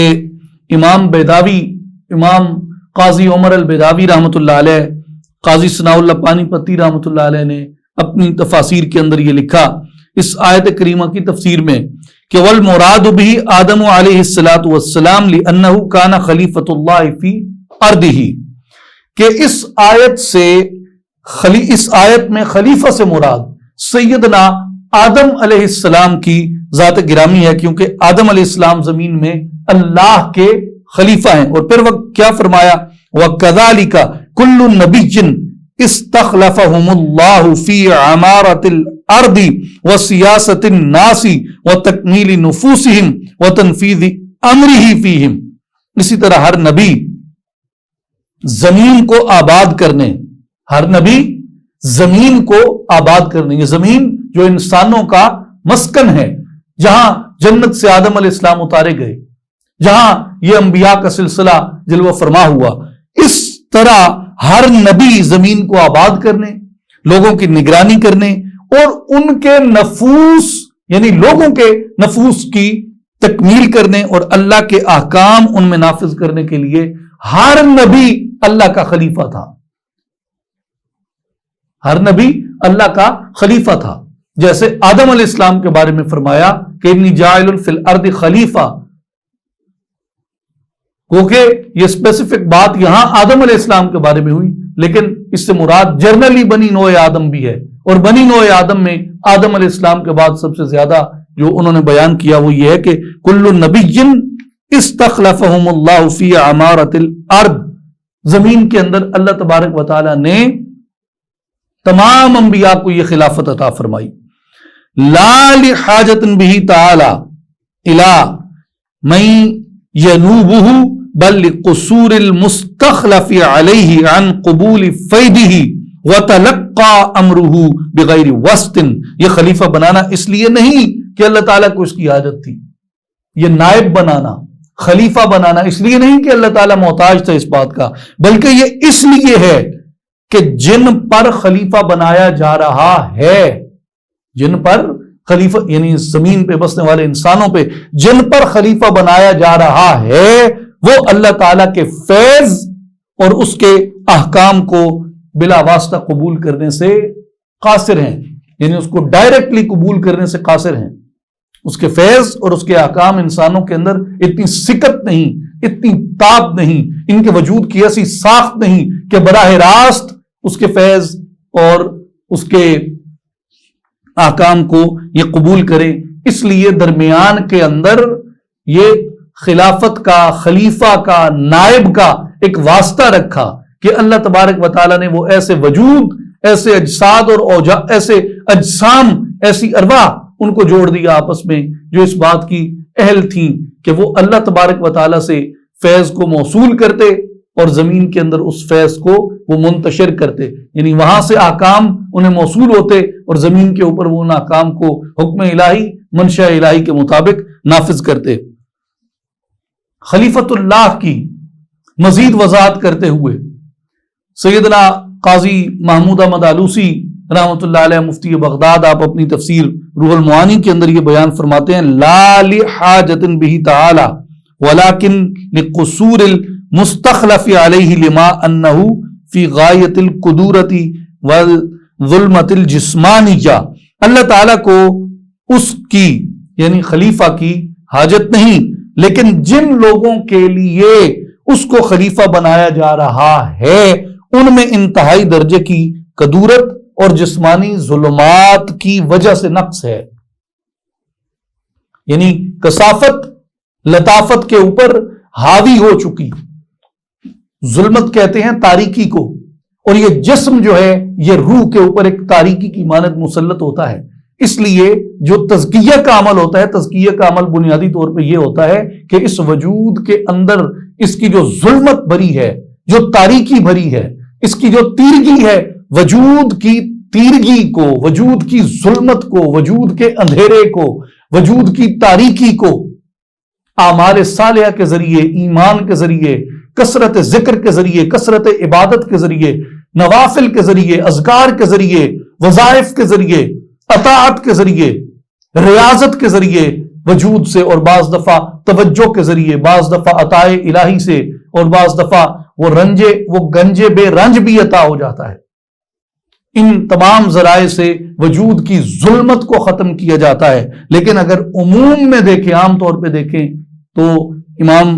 امام بیداوی، امام قاضی عمر البیداوی رحمۃ اللہ علیہ، قاضی ثناء اللہ پانی پتی رحمۃ اللہ علیہ نے اپنی تفاسیر کے اندر یہ لکھا اس آیت کریمہ کی تفسیر میں کہ والمراد بھی آدم علیہ الصلوۃ والسلام لأنہ کان خلیفۃ اللہ فی ارضہ، کہ اس آیت میں خلیفہ سے مراد سیدنا آدم علیہ السلام کی ذات گرامی ہے، کیونکہ آدم علیہ السلام زمین میں اللہ کے خلیفہ ہیں۔ اور پھر وقت کیا فرمایا، وَكَذَلِكَ كُلُّ نَبِيٍّ اسْتَخْلَفَهُمُ اللَّهُ فِي عَمَارَةِ الْأَرْضِ وَسِيَاسَةِ النَّاسِ وَتَكْمِيلِ نُفُوسِهِمْ وَتَنْفِيذِ أَمْرِهِ فِيهِمْ، اسی طرح ہر نبی زمین کو آباد کرنے، ہر نبی زمین کو آباد کرنے، یہ زمین جو انسانوں کا مسکن ہے، جہاں جنت سے آدم علیہ السلام اتارے گئے، جہاں یہ انبیاء کا سلسلہ جلوہ فرما ہوا، اس طرح ہر نبی زمین کو آباد کرنے، لوگوں کی نگرانی کرنے اور ان کے نفوس یعنی لوگوں کے نفوس کی تکمیل کرنے اور اللہ کے احکام ان میں نافذ کرنے کے لیے ہر نبی اللہ کا خلیفہ تھا، ہر نبی اللہ کا خلیفہ تھا۔ جیسے آدم علیہ السلام کے بارے میں فرمایا کہ انی جاعل فی الارض خلیفہ، کیونکہ یہ اسپیسیفک بات یہاں آدم علیہ السلام کے بارے میں ہوئی، لیکن اس سے مراد جنرلی بنی نوع آدم بھی ہے، اور بنی نوع آدم میں آدم علیہ السلام کے بعد سب سے زیادہ جو انہوں نے بیان کیا وہ یہ ہے کہ کل نبی استخلفہم اللہ فی عمارۃ الارض، زمین کے اندر اللہ تبارک و تعالی نے تمام انبیاء کو یہ خلافت عطا فرمائی، لا لحاجت بہ تعالی الی من ینوبہ بل لقصور المستخلف علیہ عن قبول فیدہ وتلقى امرہ بغیر وسط۔ یہ خلیفہ بنانا اس لیے نہیں کہ اللہ تعالیٰ کو اس کی حاجت تھی، یہ نائب بنانا، خلیفہ بنانا اس لیے نہیں کہ اللہ تعالیٰ محتاج تھا اس بات کا، بلکہ یہ اس لیے ہے کہ جن پر خلیفہ بنایا جا رہا ہے، جن پر خلیفہ یعنی زمین پہ بسنے والے انسانوں پہ جن پر خلیفہ بنایا جا رہا ہے، وہ اللہ تعالیٰ کے فیض اور اس کے احکام کو بلا واسطہ قبول کرنے سے قاصر ہیں، یعنی اس کو ڈائریکٹلی قبول کرنے سے قاصر ہیں۔ اس کے فیض اور اس کے احکام انسانوں کے اندر اتنی سکت نہیں، اتنی طاقت نہیں، ان کے وجود کی ایسی ساخت نہیں کہ براہ راست اس کے فیض اور اس کے احکام کو یہ قبول کرے۔ اس لیے درمیان کے اندر یہ خلافت کا، خلیفہ کا، نائب کا ایک واسطہ رکھا کہ اللہ تبارک و تعالیٰ نے وہ ایسے وجود، ایسے اجساد اور ایسے اجسام، ایسی ارواح ان کو جوڑ دیا آپس میں جو اس بات کی اہل تھیں کہ وہ اللہ تبارک و تعالیٰ سے فیض کو موصول کرتے اور زمین کے اندر اس فیض کو وہ منتشر کرتے، یعنی وہاں سے احکام انہیں موصول ہوتے اور زمین کے اوپر وہ ان احکام کو حکم الہی، منشاء الہی کے مطابق نافذ کرتے۔ خلیفۃ اللہ کی مزید وضاحت کرتے ہوئے سیدنا قاضی محمود احمد آلوسی رحمۃ اللہ علیہ مفتی بغداد، آپ اپنی تفسیر روح المعانی کے اندر یہ بیان فرماتے ہیں، لا لحاجت بہ تعالی ولکن لقصور المستخلف علیہ لما انہ فی غایت القدورۃ والظلمۃ الجسمانیہ۔ اللہ تعالیٰ کو اس کی یعنی خلیفہ کی حاجت نہیں، لیکن جن لوگوں کے لیے اس کو خلیفہ بنایا جا رہا ہے ان میں انتہائی درجے کی قدورت اور جسمانی ظلمات کی وجہ سے نقص ہے، یعنی کثافت لطافت کے اوپر حاوی ہو چکی۔ ظلمت کہتے ہیں تاریکی کو، اور یہ جسم جو ہے یہ روح کے اوپر ایک تاریکی کی مانند مسلط ہوتا ہے۔ اس لیے جو تزکیہ کا عمل ہوتا ہے، تزکیہ کا عمل بنیادی طور پہ یہ ہوتا ہے کہ اس وجود کے اندر اس کی جو ظلمت بھری ہے، جو تاریکی بھری ہے، اس کی جو تیرگی ہے، وجود کی تیرگی کو، وجود کی ظلمت کو، وجود کے اندھیرے کو، وجود کی تاریکی کو اعمال صالحہ کے ذریعے، ایمان کے ذریعے، کثرت ذکر کے ذریعے، کثرت عبادت کے ذریعے، نوافل کے ذریعے، اذکار کے ذریعے، وظائف کے ذریعے، اطاعت کے ذریعے، ریاضت کے ذریعے وجود سے، اور بعض دفعہ توجہ کے ذریعے، بعض دفعہ عطاء الہی سے، اور بعض دفعہ وہ گنجے بے رنج بھی عطا ہو جاتا ہے۔ ان تمام ذرائع سے وجود کی ظلمت کو ختم کیا جاتا ہے۔ لیکن اگر عموم میں دیکھیں، عام طور پہ دیکھیں تو امام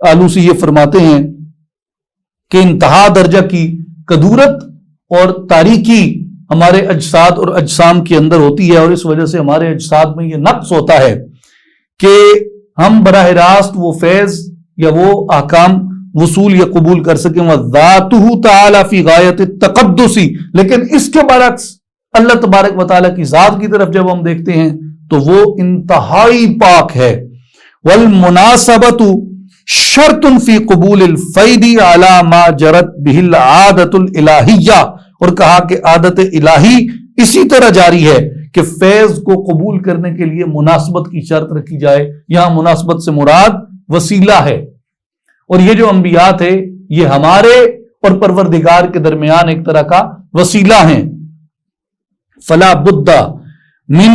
آلوسی یہ فرماتے ہیں کہ انتہا درجہ کی قدورت اور تاریکی ہمارے اجساد اور اجسام کے اندر ہوتی ہے، اور اس وجہ سے ہمارے اجساد میں یہ نقص ہوتا ہے کہ ہم براہ راست وہ فیض یا وہ احکام وصول یا قبول کر سکیں۔ وَذَاتُهُ تَعَالَى فِي غَایَةِ التَّقَدُّسِ، لیکن اس کے برعکس اللہ تبارک و تعالیٰ کی ذات کی طرف جب ہم دیکھتے ہیں تو وہ انتہائی پاک ہے۔ وَالْمُنَاسَبَةُ شَرْطٌ فِي قُبُولِ الْفَيْدِ عَلَى مَا جَرَتْ بِهِ الْعَادَةُ الْإِلَٰهِيَّةُ، اور کہا کہ عادت الہی اسی طرح جاری ہے کہ فیض کو قبول کرنے کے لیے مناسبت کی شرط رکھی جائے۔ یہاں مناسبت سے مراد وسیلہ ہے، اور یہ جو انبیاء تھے یہ ہمارے اور پروردگار کے درمیان ایک طرح کا وسیلہ ہیں۔ فلا بد من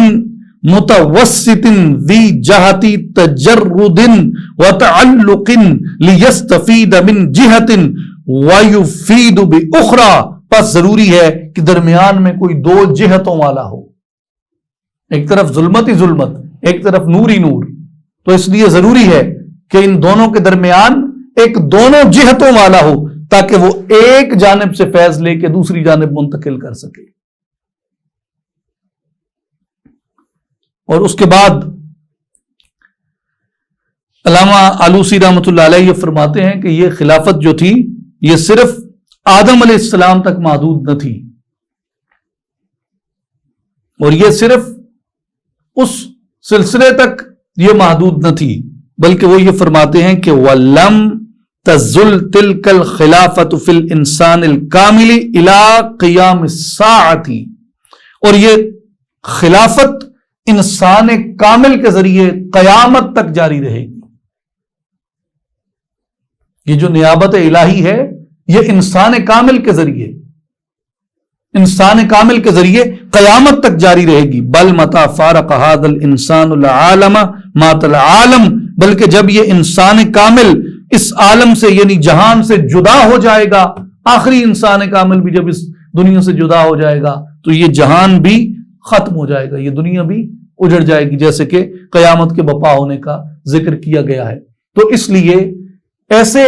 متوسط ذی جہت تجرد وتعلق لیستفید من جہت ویفید باخرى، پس ضروری ہے کہ درمیان میں کوئی دو جہتوں والا ہو، ایک طرف ظلمت ہی ظلمت، ایک طرف نور ہی نور، تو اس لیے ضروری ہے کہ ان دونوں کے درمیان ایک دونوں جہتوں والا ہو تاکہ وہ ایک جانب سے فیض لے کے دوسری جانب منتقل کر سکے۔ اور اس کے بعد علامہ آلوسی رحمۃ اللہ علیہ یہ فرماتے ہیں کہ یہ خلافت جو تھی یہ صرف آدم علیہ السلام تک محدود نہ تھی، اور یہ صرف اس سلسلے تک یہ محدود نہ تھی، بلکہ وہ یہ فرماتے ہیں کہ وَلَمْ تَزُلْ تِلْكَ الْخِلَافَةُ فِي الْإِنسَانِ الْكَامِلِ إِلَىٰ قِيَامِ السَّاعَةِ، اور یہ خلافت انسان کامل کے ذریعے قیامت تک جاری رہے گی۔ یہ جو نیابت الہی ہے یہ انسان کامل کے ذریعے قیامت تک جاری رہے گی۔ بل متى فارق هذا الانسان العالم مات العالم، بلکہ جب یہ انسان کامل اس عالم سے یعنی جہان سے جدا ہو جائے گا، آخری انسان کامل بھی جب اس دنیا سے جدا ہو جائے گا تو یہ جہان بھی ختم ہو جائے گا، یہ دنیا بھی اجڑ جائے گی، جیسے کہ قیامت کے بپا ہونے کا ذکر کیا گیا ہے۔ تو اس لیے ایسے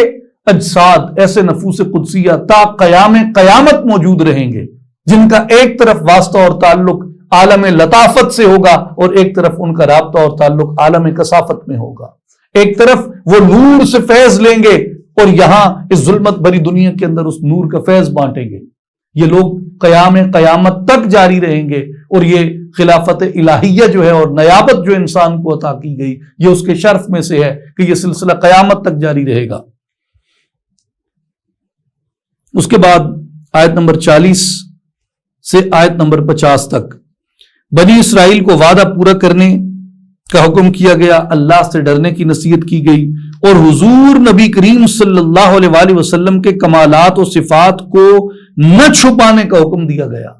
اجساد، ایسے نفوس قدسیہ تا قیام قیامت موجود رہیں گے جن کا ایک طرف واسطہ اور تعلق عالم لطافت سے ہوگا اور ایک طرف ان کا رابطہ اور تعلق عالم کثافت میں ہوگا۔ ایک طرف وہ نور سے فیض لیں گے اور یہاں اس ظلمت بھری دنیا کے اندر اس نور کا فیض بانٹیں گے، یہ لوگ قیامت تک جاری رہیں گے، اور یہ خلافت الہیہ جو ہے اور نیابت جو انسان کو عطا کی گئی، یہ اس کے شرف میں سے ہے کہ یہ سلسلہ قیامت تک جاری رہے گا۔ اس کے بعد آیت نمبر 40 سے آیت نمبر 50 تک بنی اسرائیل کو وعدہ پورا کرنے کا حکم کیا گیا، اللہ سے ڈرنے کی نصیحت کی گئی، اور حضور نبی کریم صلی اللہ علیہ وآلہ وسلم کے کمالات و صفات کو نہ چھپانے کا حکم دیا گیا۔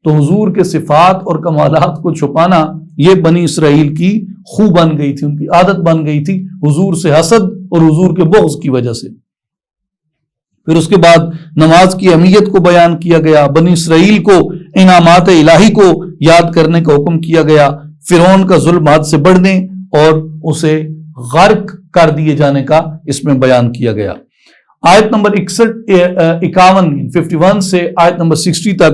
تو حضور کے صفات اور کمالات کو چھپانا یہ بنی اسرائیل کی خو بن گئی تھی، ان کی عادت بن گئی تھی، حضور سے حسد اور حضور کے بغض کی وجہ سے۔ پھر اس کے بعد نماز کی اہمیت کو بیان کیا گیا، بنی اسرائیل کو انعامات الہی کو یاد کرنے کا حکم کیا گیا، فرعون کا ظلم حد سے بڑھنے اور اسے غرق کر دیے جانے کا اس میں بیان کیا گیا۔ آیت نمبر 51 سے آیت نمبر 60 تک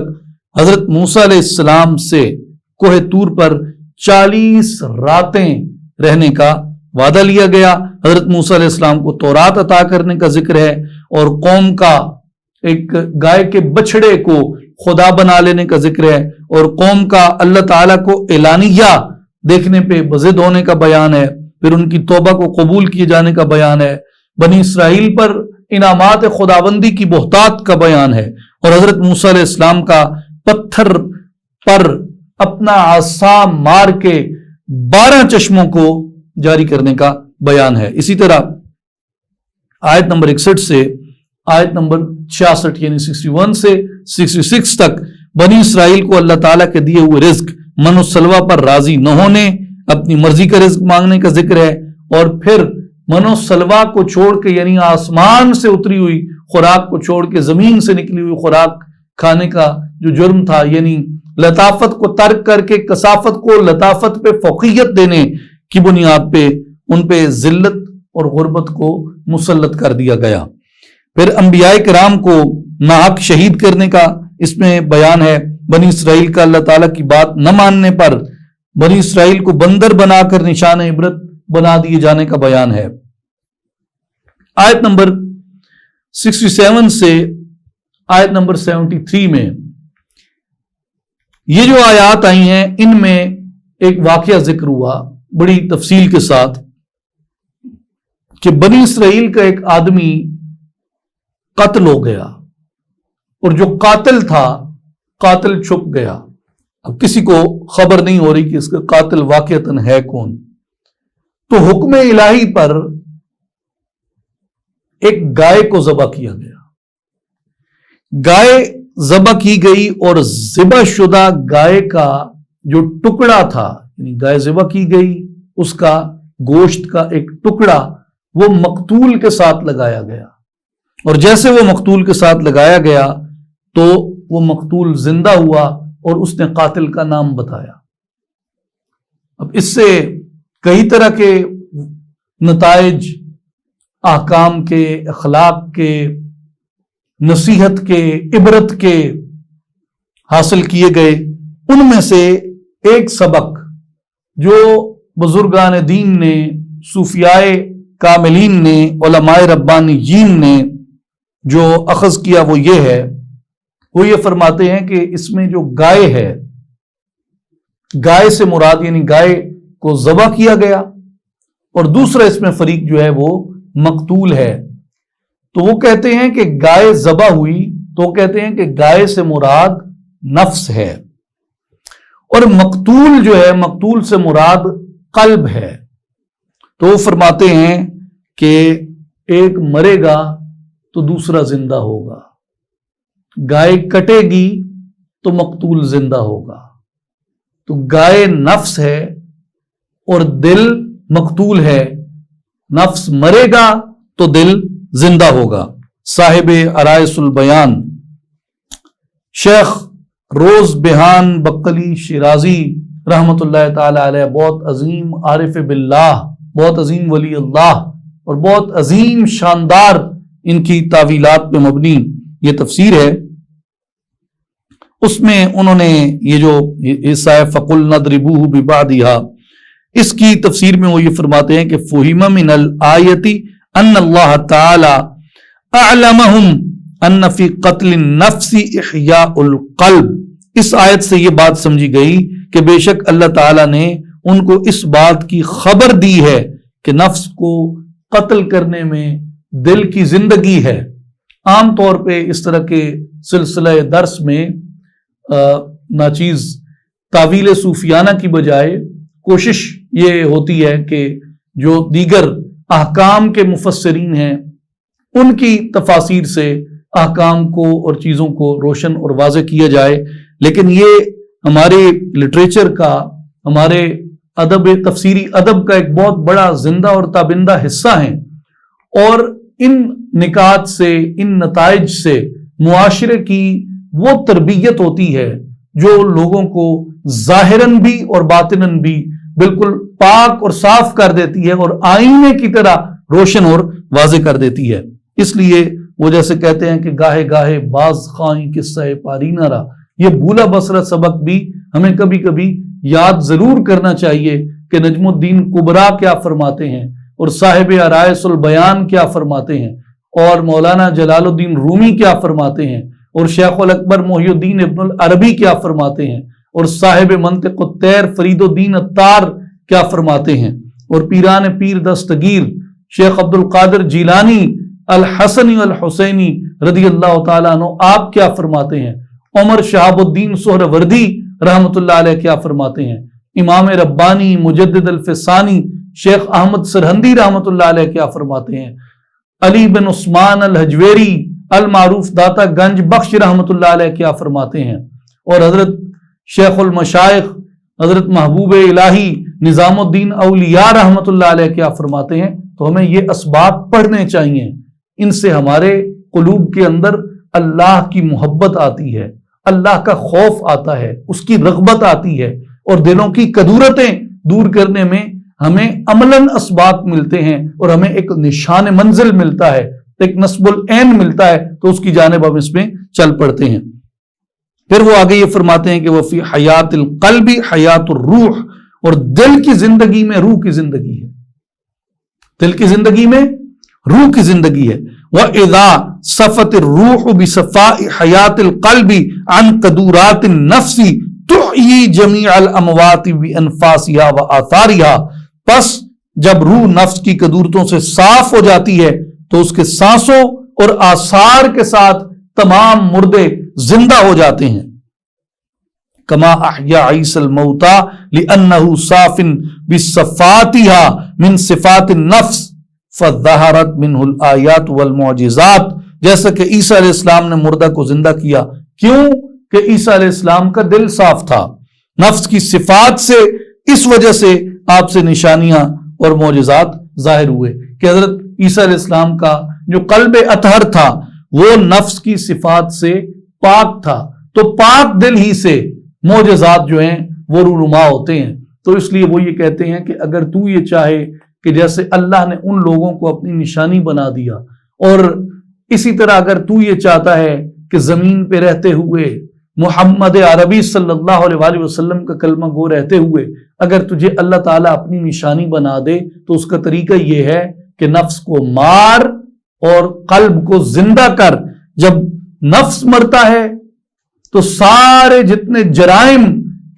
حضرت موسیٰ علیہ السلام سے کوہ طور پر 40 راتیں رہنے کا وعدہ لیا گیا۔ حضرت موسیٰ علیہ السلام کو تورات عطا کرنے کا ذکر ہے، اور قوم کا ایک گائے کے بچڑے کو خدا بنا لینے کا ذکر ہے، اور قوم کا اللہ تعالیٰ کو اعلانیہ دیکھنے پہ بضد ہونے کا بیان ہے، پھر ان کی توبہ کو قبول کیے جانے کا بیان ہے، بنی اسرائیل پر انعامات خداوندی کی بہتات کا بیان ہے، اور حضرت موسیٰ علیہ السلام کا پتھر پر اپنا عصا مار کے 12 چشموں کو جاری کرنے کا بیان ہے۔ اسی طرح آیت نمبر 61 سے آیت نمبر 66 یعنی 61 سے 66 تک بنی اسرائیل کو اللہ تعالیٰ کے دیے ہوئے رزق من و سلوہ پر راضی نہ ہونے، اپنی مرضی کا رزق مانگنے کا ذکر ہے، اور پھر من و سلوہ کو چھوڑ کے یعنی آسمان سے اتری ہوئی خوراک کو چھوڑ کے زمین سے نکلی ہوئی خوراک کھانے کا جو جرم تھا، یعنی لطافت کو ترک کر کے کثافت کو لطافت پہ فوقیت دینے کی بنیاد پہ ان پہ ذلت اور غربت کو مسلط کر دیا گیا۔ پھر انبیاء کرام کو ناحق شہید کرنے کا اس میں بیان ہے، بنی اسرائیل کا اللہ تعالیٰ کی بات نہ ماننے پر بنی اسرائیل کو بندر بنا کر نشان عبرت بنا دیے جانے کا بیان ہے۔ آیت نمبر 67 سے آیت نمبر 73 میں یہ جو آیات آئی ہیں ان میں ایک واقعہ ذکر ہوا بڑی تفصیل کے ساتھ کہ بنی اسرائیل کا ایک آدمی قتل ہو گیا، اور جو قاتل تھا قاتل چھپ گیا۔ اب کسی کو خبر نہیں ہو رہی کہ اس کا قاتل واقعتاً ہے کون۔ تو حکم الہی پر ایک گائے کو ذبح کیا گیا، گائے ذبح کی گئی، اور ذبح شدہ گائے کا جو ٹکڑا تھا، یعنی گائے ذبح کی گئی، اس کا گوشت کا ایک ٹکڑا وہ مقتول کے ساتھ لگایا گیا، اور جیسے وہ مقتول کے ساتھ لگایا گیا تو وہ مقتول زندہ ہوا، اور اس نے قاتل کا نام بتایا۔ اب اس سے کئی طرح کے نتائج احکام کے، اخلاق کے، نصیحت کے، عبرت کے حاصل کیے گئے۔ ان میں سے ایک سبق جو بزرگان دین نے، صوفیاء کاملین نے، علماء ربانیین نے جو اخذ کیا وہ یہ ہے، وہ یہ فرماتے ہیں کہ اس میں جو گائے ہے، گائے سے مراد یعنی گائے کو ذبح کیا گیا، اور دوسرا اس میں فریق جو ہے وہ مقتول ہے۔ تو وہ کہتے ہیں کہ گائے ذبح ہوئی تو وہ کہتے ہیں کہ گائے سے مراد نفس ہے، اور مقتول جو ہے، مقتول سے مراد قلب ہے۔ تو وہ فرماتے ہیں کہ ایک مرے گا تو دوسرا زندہ ہوگا، گائے کٹے گی تو مقتول زندہ ہوگا۔ تو گائے نفس ہے اور دل مقتول ہے، نفس مرے گا تو دل زندہ ہوگا۔ صاحب عرائس البیان شیخ روز بہان بقلی شیرازی رحمت اللہ تعالی علیہ بہت عظیم عارف باللہ، بہت عظیم ولی اللہ، اور بہت عظیم شاندار ان کی تعویلات پہ مبنی یہ تفسیر ہے۔ اس میں انہوں نے یہ جو حصہ ہے فَقُلْ نَضْرِبُوهُ بِبَعْضِهَا، اس کی تفسیر میں وہ یہ فرماتے ہیں کہ فُهِمَ مِنَ الْآيَةِ أَنَّ اللَّهَ تَعَالَى أَعْلَمَهُمْ ان فی قتل النفس احیاء القلب، اس آیت سے یہ بات سمجھی گئی کہ بے شک اللہ تعالیٰ نے ان کو اس بات کی خبر دی ہے کہ نفس کو قتل کرنے میں دل کی زندگی ہے۔ عام طور پہ اس طرح کے سلسلہ درس میں ناچیز تعویل صوفیانہ کی بجائے کوشش یہ ہوتی ہے کہ جو دیگر احکام کے مفسرین ہیں ان کی تفاسیر سے احکام کو اور چیزوں کو روشن اور واضح کیا جائے، لیکن یہ ہمارے لٹریچر کا، ہمارے ادب، تفسیری ادب کا ایک بہت بڑا زندہ اور تابندہ حصہ ہیں، اور ان نکات سے، ان نتائج سے معاشرے کی وہ تربیت ہوتی ہے جو لوگوں کو ظاہراً بھی اور باطناً بھی بالکل پاک اور صاف کر دیتی ہے اور آئینے کی طرح روشن اور واضح کر دیتی ہے۔ اس لیے وہ جیسے کہتے ہیں کہ گاہے گاہے باز خائیں قصہ پاری نہ رہا، یہ بھولا بسرا سبق بھی ہمیں کبھی کبھی یاد ضرور کرنا چاہیے کہ نجم الدین کبرا کیا فرماتے ہیں اور صاحب عرائس البیان کیا فرماتے ہیں اور مولانا جلال الدین رومی کیا فرماتے ہیں اور شیخ الاکبر محی الدین ابن العربی کیا فرماتے ہیں اور صاحب منطق الطیر فرید الدین عطار کیا فرماتے ہیں اور پیران پیر دستگیر شیخ عبد القادر جیلانی الحسنی الحسینی رضی اللہ تعالیٰ عنہ آپ کیا فرماتے ہیں، عمر شہاب الدین سہروردی رحمت اللہ علیہ کیا فرماتے ہیں، امام ربانی مجدد الفسانی شیخ احمد سرہندی رحمت اللہ علیہ کیا فرماتے ہیں، علی بن عثمان الحجویری المعروف داتا گنج بخش رحمت اللہ علیہ کیا فرماتے ہیں، اور حضرت شیخ المشائخ حضرت محبوب الہی نظام الدین اولیاء رحمت اللہ علیہ کیا فرماتے ہیں۔ تو ہمیں یہ اسباق پڑھنے چاہیے، ان سے ہمارے قلوب کے اندر اللہ کی محبت آتی ہے، اللہ کا خوف آتا ہے، اس کی رغبت آتی ہے، اور دلوں کی کدورتیں دور کرنے میں ہمیں عملاً اسباق ملتے ہیں اور ہمیں ایک نشان منزل ملتا ہے، ایک نصب العین ملتا ہے، تو اس کی جانب ہم اس میں چل پڑتے ہیں۔ پھر وہ آگے یہ فرماتے ہیں کہ وہ فی حیات القلب حیات الروح، اور دل کی زندگی میں روح کی زندگی ہے، دل کی زندگی میں روح کی زندگی ہے۔ وَإِذَا صَفَتِ الرُّوحُ بِصَفَاءِ حَيَاةِ الْقَلْبِ عَنْ قَدُورَاتِ النَّفْسِ تُحْيِي جَمِيعَ الْأَمْوَاتِ بِأَنْفَاسِهَا وَآثَارِهَا، پس جب روح نفس کی قدورتوں سے صاف ہو جاتی ہے تو اس کے سانسوں اور آثار کے ساتھ تمام مردے زندہ ہو جاتے ہیں۔ کما احیا عیسی الموتى لأنه صاف بصفاتها من صفات النفس فظہرت منه الآیات والمعجزات، جیسا کہ عیسیٰ علیہ السلام نے مردہ کو زندہ کیا، کیوں کہ عیسیٰ علیہ السلام کا دل صاف تھا، نفس کی صفات سے، اس وجہ سے آپ سے نشانیاں اور معجزات ظاہر ہوئے کہ حضرت عیسیٰ علیہ السلام کا جو قلب اطہر تھا وہ نفس کی صفات سے پاک تھا، تو پاک دل ہی سے معجزات جو ہیں وہ رونما ہوتے ہیں۔ تو اس لیے وہ یہ کہتے ہیں کہ اگر تو یہ چاہے کہ جیسے اللہ نے ان لوگوں کو اپنی نشانی بنا دیا، اور اسی طرح اگر تو یہ چاہتا ہے کہ زمین پہ رہتے ہوئے محمد عربی صلی اللہ علیہ وآلہ وسلم کا کلمہ گو رہتے ہوئے اگر تجھے اللہ تعالیٰ اپنی نشانی بنا دے، تو اس کا طریقہ یہ ہے کہ نفس کو مار اور قلب کو زندہ کر۔ جب نفس مرتا ہے تو سارے جتنے جرائم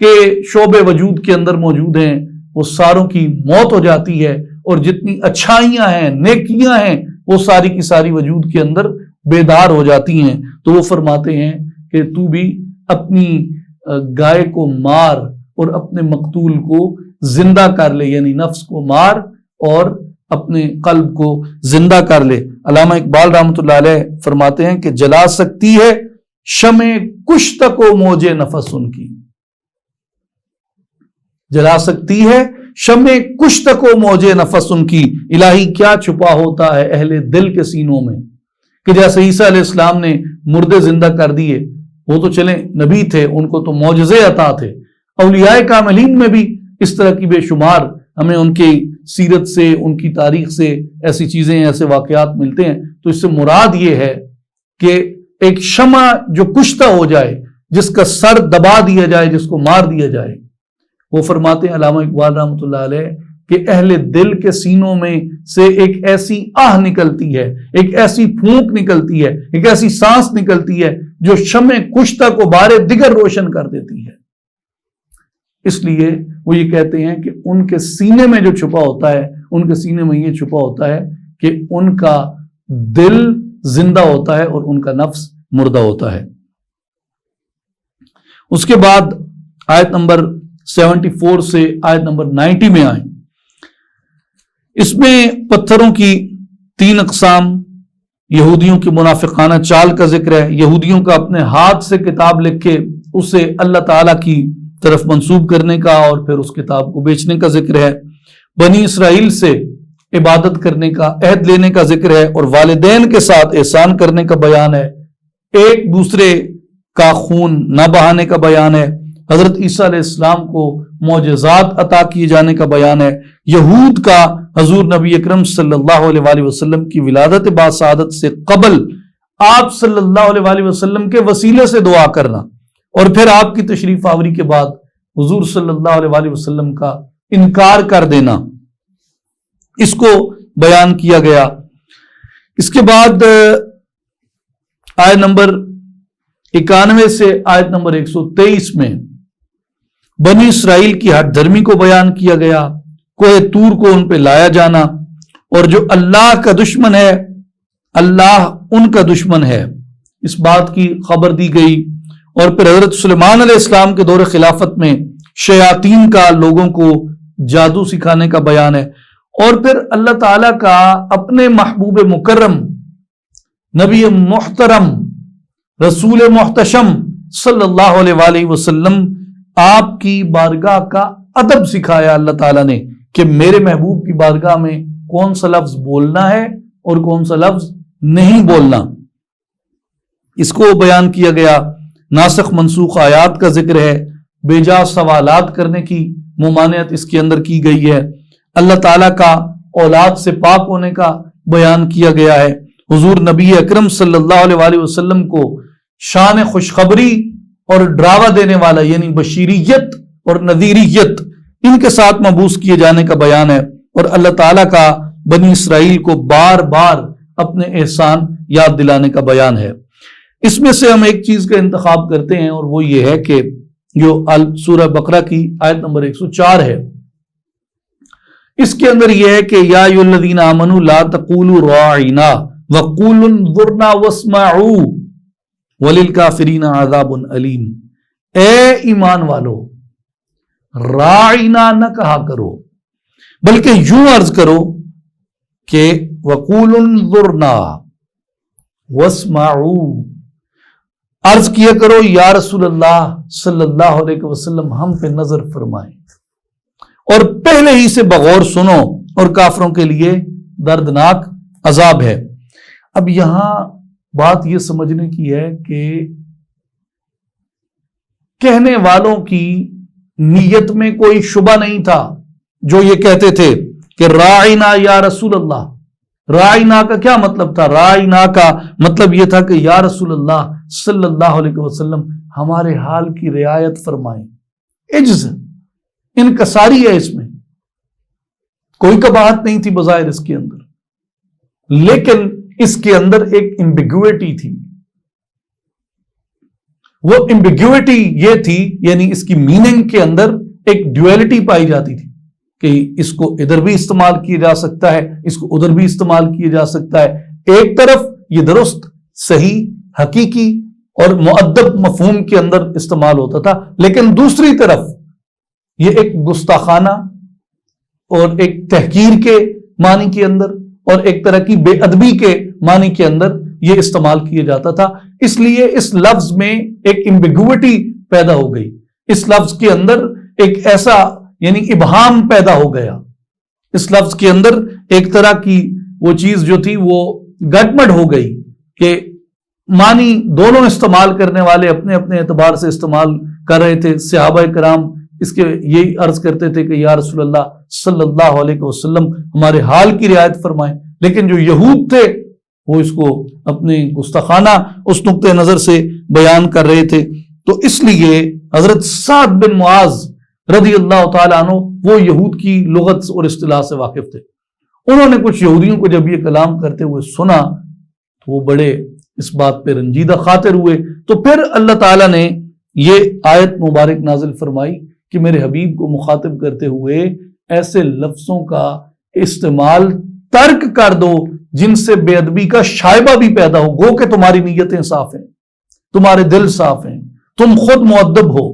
کے شعبے وجود کے اندر موجود ہیں وہ ساروں کی موت ہو جاتی ہے، اور جتنی اچھائیاں ہیں، نیکیاں ہیں، وہ ساری کی ساری وجود کے اندر بیدار ہو جاتی ہیں۔ تو وہ فرماتے ہیں کہ تو بھی اپنی گائے کو مار اور اپنے مقتول کو زندہ کر لے، یعنی نفس کو مار اور اپنے قلب کو زندہ کر لے۔ علامہ اقبال رحمۃ اللہ علیہ فرماتے ہیں کہ جلا سکتی ہے شمع کشت کو موج نفس ان کی، جلا سکتی ہے شمع کشت کو موج نفس ان کی، الہی کیا چھپا ہوتا ہے اہل دل کے سینوں میں، کہ جیسے عیسیٰ علیہ السلام نے مردے زندہ کر دیے، وہ تو چلیں نبی تھے، ان کو تو معجزے عطا تھے، اولیاء کاملین میں بھی اس طرح کی بے شمار ہمیں ان کی سیرت سے، ان کی تاریخ سے ایسی چیزیں، ایسے واقعات ملتے ہیں۔ تو اس سے مراد یہ ہے کہ ایک شمع جو کشتہ ہو جائے، جس کا سر دبا دیا جائے، جس کو مار دیا جائے، وہ فرماتے ہیں علامہ اقبال رحمۃ اللہ علیہ کہ اہل دل کے سینوں میں سے ایک ایسی آہ نکلتی ہے، ایک ایسی پھونک نکلتی ہے، ایک ایسی سانس نکلتی ہے جو شمع کشتہ کو بارے دیگر روشن کر دیتی ہے۔ اس لیے وہ یہ کہتے ہیں کہ ان کے سینے میں جو چھپا ہوتا ہے، ان کے سینے میں یہ چھپا ہوتا ہے کہ ان کا دل زندہ ہوتا ہے اور ان کا نفس مردہ ہوتا ہے۔ اس کے بعد آیت نمبر 74 سے آیت نمبر 90 میں آئیں۔ اس میں پتھروں کی 3 اقسام، یہودیوں کی منافقانہ چال کا ذکر ہے، یہودیوں کا اپنے ہاتھ سے کتاب لکھ کے اسے اللہ تعالیٰ کی طرف منسوب کرنے کا اور پھر اس کتاب کو بیچنے کا ذکر ہے، بنی اسرائیل سے عبادت کرنے کا عہد لینے کا ذکر ہے اور والدین کے ساتھ احسان کرنے کا بیان ہے، ایک دوسرے کا خون نہ بہانے کا بیان ہے، حضرت عیسیٰ علیہ السلام کو معجزات عطا کیے جانے کا بیان ہے، یہود کا حضور نبی اکرم صلی اللہ علیہ وآلہ وسلم کی ولادت باسعادت سے قبل آپ صلی اللہ علیہ وآلہ وسلم کے وسیلے سے دعا کرنا، اور پھر آپ کی تشریف آوری کے بعد حضور صلی اللہ علیہ وآلہ وسلم کا انکار کر دینا، اس کو بیان کیا گیا۔ اس کے بعد آیت نمبر 91 سے آیت نمبر 123 میں بنی اسرائیل کی ہٹ دھرمی کو بیان کیا گیا، کوہ طور کو ان پہ لایا جانا، اور جو اللہ کا دشمن ہے اللہ ان کا دشمن ہے، اس بات کی خبر دی گئی۔ اور پھر حضرت سلیمان علیہ السلام کے دور خلافت میں شیاطین کا لوگوں کو جادو سکھانے کا بیان ہے، اور پھر اللہ تعالیٰ کا اپنے محبوب مکرم نبی محترم رسول محتشم صلی اللہ علیہ وآلہ وسلم آپ کی بارگاہ کا ادب سکھایا اللہ تعالیٰ نے کہ میرے محبوب کی بارگاہ میں کون سا لفظ بولنا ہے اور کون سا لفظ نہیں بولنا، اس کو بیان کیا گیا۔ ناسخ منسوخ آیات کا ذکر ہے، بے جا سوالات کرنے کی ممانعت اس کے اندر کی گئی ہے، اللہ تعالیٰ کا اولاد سے پاک ہونے کا بیان کیا گیا ہے، حضور نبی اکرم صلی اللہ علیہ وآلہ وسلم کو شان خوشخبری اور ڈراوا دینے والا یعنی بشیریت اور نذیریت ان کے ساتھ مبعوث کیے جانے کا بیان ہے، اور اللہ تعالیٰ کا بنی اسرائیل کو بار بار اپنے احسان یاد دلانے کا بیان ہے۔ اس میں سے ہم ایک چیز کا انتخاب کرتے ہیں اور وہ یہ ہے کہ جو سورہ بقرہ کی آیت نمبر 104 ہے، اس کے اندر یہ ہے کہ یا ایھا الذین آمنوا لا تقولوا راعنا وقولوا انظرنا واسمعوا وللکافرین عذاب علیم، اے ایمان والو راعنا نہ کہا کرو بلکہ یوں عرض کرو کہ وقولوا انظرنا واسمعوا، عرض کیا کرو یا رسول اللہ صلی اللہ علیہ وسلم ہم پہ نظر فرمائیں اور پہلے ہی سے بغور سنو، اور کافروں کے لیے دردناک عذاب ہے۔ اب یہاں بات یہ سمجھنے کی ہے کہ کہنے والوں کی نیت میں کوئی شبہ نہیں تھا، جو یہ کہتے تھے کہ راعنا یا رسول اللہ۔ راعنا کا کیا مطلب تھا؟ راعنا کا مطلب یہ تھا کہ یا رسول اللہ صلی اللہ علیہ وسلم ہمارے حال کی رعایت فرمائیں۔ عجز انکساری ہے، اس میں کوئی قباحت نہیں تھی بظاہر اس کے اندر، لیکن اس کے اندر ایک ایمبیگوٹی تھی۔ وہ ایمبیگوٹی یہ تھی، یعنی اس کی میننگ کے اندر ایک ڈویلٹی پائی جاتی تھی کہ اس کو ادھر بھی استعمال کیا جا سکتا ہے، اس کو ادھر بھی استعمال کیا جا سکتا ہے۔ ایک طرف یہ درست صحیح حقیقی اور مؤدب مفہوم کے اندر استعمال ہوتا تھا، لیکن دوسری طرف یہ ایک گستاخانہ اور ایک تحقیر کے معنی کے اندر اور ایک طرح کی بے ادبی کے معنی کے اندر یہ استعمال کیا جاتا تھا۔ اس لیے اس لفظ میں ایک ایمبیگوٹی پیدا ہو گئی، اس لفظ کے اندر ایک ایسا یعنی ابہام پیدا ہو گیا، اس لفظ کے اندر ایک طرح کی وہ چیز جو تھی وہ گڈمڈ ہو گئی کہ معنی دونوں استعمال کرنے والے اپنے اپنے اعتبار سے استعمال کر رہے تھے۔ صحابہ کرام اس کے یہی عرض کرتے تھے کہ یا رسول اللہ صلی اللہ علیہ وسلم ہمارے حال کی رعایت فرمائیں، لیکن جو یہود تھے وہ اس کو اپنے گستاخانہ اس نقطۂ نظر سے بیان کر رہے تھے۔ تو اس لیے حضرت سعد بن معاذ رضی اللہ تعالیٰ عنہ وہ یہود کی لغت اور اصطلاح سے واقف تھے. انہوں نے کچھ یہودیوں کو جب یہ کلام کرتے ہوئے سنا تو وہ بڑے اس بات پہ رنجیدہ خاطر ہوئے. تو پھر اللہ تعالیٰ نے یہ آیت مبارک نازل فرمائی کہ میرے حبیب کو مخاطب کرتے ہوئے ایسے لفظوں کا استعمال ترک کر دو جن سے بے ادبی کا شائبہ بھی پیدا ہو. گو کہ تمہاری نیتیں صاف ہیں، تمہارے دل صاف ہیں، تم خود مؤدب ہو،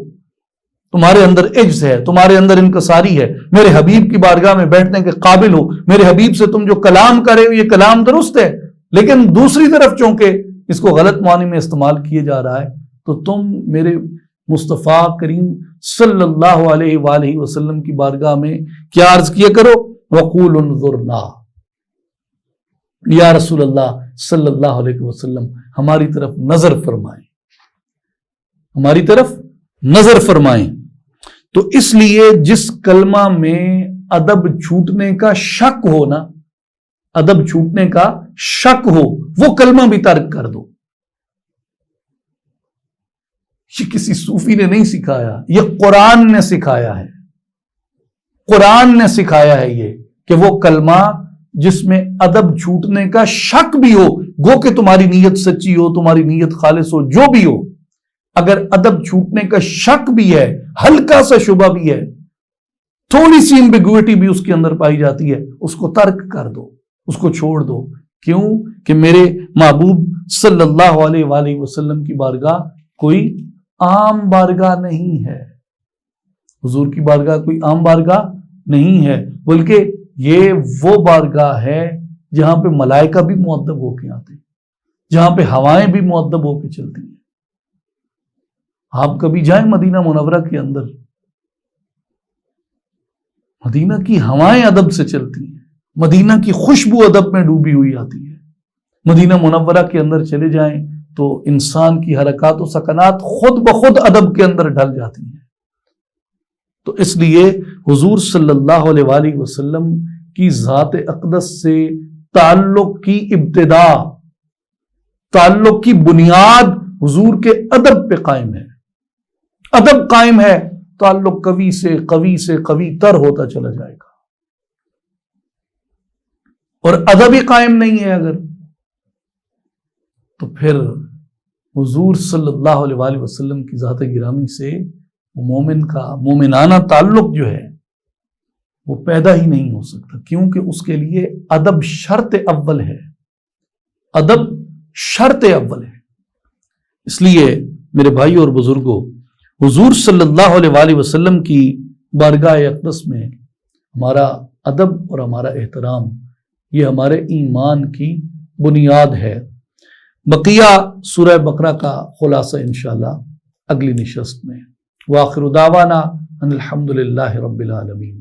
تمہارے اندر عجز ہے، تمہارے اندر انکساری ہے، میرے حبیب کی بارگاہ میں بیٹھنے کے قابل ہو، میرے حبیب سے تم جو کلام کرے ہو یہ کلام درست ہے، لیکن دوسری طرف چونکہ اس کو غلط معنی میں استعمال کیے جا رہا ہے تو تم میرے مصطفیٰ کریم صلی اللہ علیہ وآلہ وسلم کی بارگاہ میں کیا عرض کیا کرو؟ وقول انظرنا، یا رسول اللہ صلی اللہ علیہ وسلم ہماری طرف نظر فرمائیں، ہماری طرف نظر فرمائیں. تو اس لیے جس کلمہ میں ادب چھوٹنے کا شک ہو نا، ادب چھوٹنے کا شک ہو، وہ کلمہ بھی ترک کر دو. یہ کسی صوفی نے نہیں سکھایا، یہ قرآن نے سکھایا ہے. قرآن نے سکھایا ہے یہ کہ وہ کلمہ جس میں ادب چھوٹنے کا شک بھی ہو، گو کہ تمہاری نیت سچی ہو، تمہاری نیت خالص ہو، جو بھی ہو، اگر ادب چھوٹنے کا شک بھی ہے، ہلکا سا شبہ بھی ہے، تھوڑی سی ایمبیگوٹی بھی اس کے اندر پائی جاتی ہے، اس کو ترک کر دو، اس کو چھوڑ دو. کیوں کہ میرے محبوب صلی اللہ علیہ وآلہ وسلم کی بارگاہ کوئی عام بارگاہ نہیں ہے. حضور کی بارگاہ کوئی عام بارگاہ نہیں ہے، بلکہ یہ وہ بارگاہ ہے جہاں پہ ملائکہ بھی مؤدب ہو کے آتے ہیں، جہاں پہ ہوائیں بھی مؤدب ہو کے چلتی ہیں. آپ کبھی جائیں مدینہ منورہ کے اندر، مدینہ کی ہوائیں ادب سے چلتی ہیں، مدینہ کی خوشبو ادب میں ڈوبی ہوئی آتی ہے. مدینہ منورہ کے اندر چلے جائیں تو انسان کی حرکات و سکنات خود بخود ادب کے اندر ڈھل جاتی ہیں. تو اس لیے حضور صلی اللہ علیہ وآلہ وسلم کی ذات اقدس سے تعلق کی ابتدا، تعلق کی بنیاد حضور کے ادب پہ قائم ہے. ادب قائم ہے، تعلق قوی سے قوی تر ہوتا چلا جائے گا. اور ادب ہی قائم نہیں ہے اگر، تو پھر حضور صلی اللہ علیہ وآلہ وسلم کی ذات گرامی سے مومن کا مومنانہ تعلق جو ہے وہ پیدا ہی نہیں ہو سکتا، کیونکہ اس کے لیے ادب شرط اول ہے. ادب شرط اول ہے. اس لیے میرے بھائی اور بزرگوں، حضور صلی اللہ علیہ وآلہ وسلم کی بارگاہ اقدس میں ہمارا ادب اور ہمارا احترام یہ ہمارے ایمان کی بنیاد ہے. بقیہ سورہ بقرہ کا خلاصہ انشاءاللہ اگلی نشست میں. وآخر دعوانا ان الحمد للہ رب العالمین.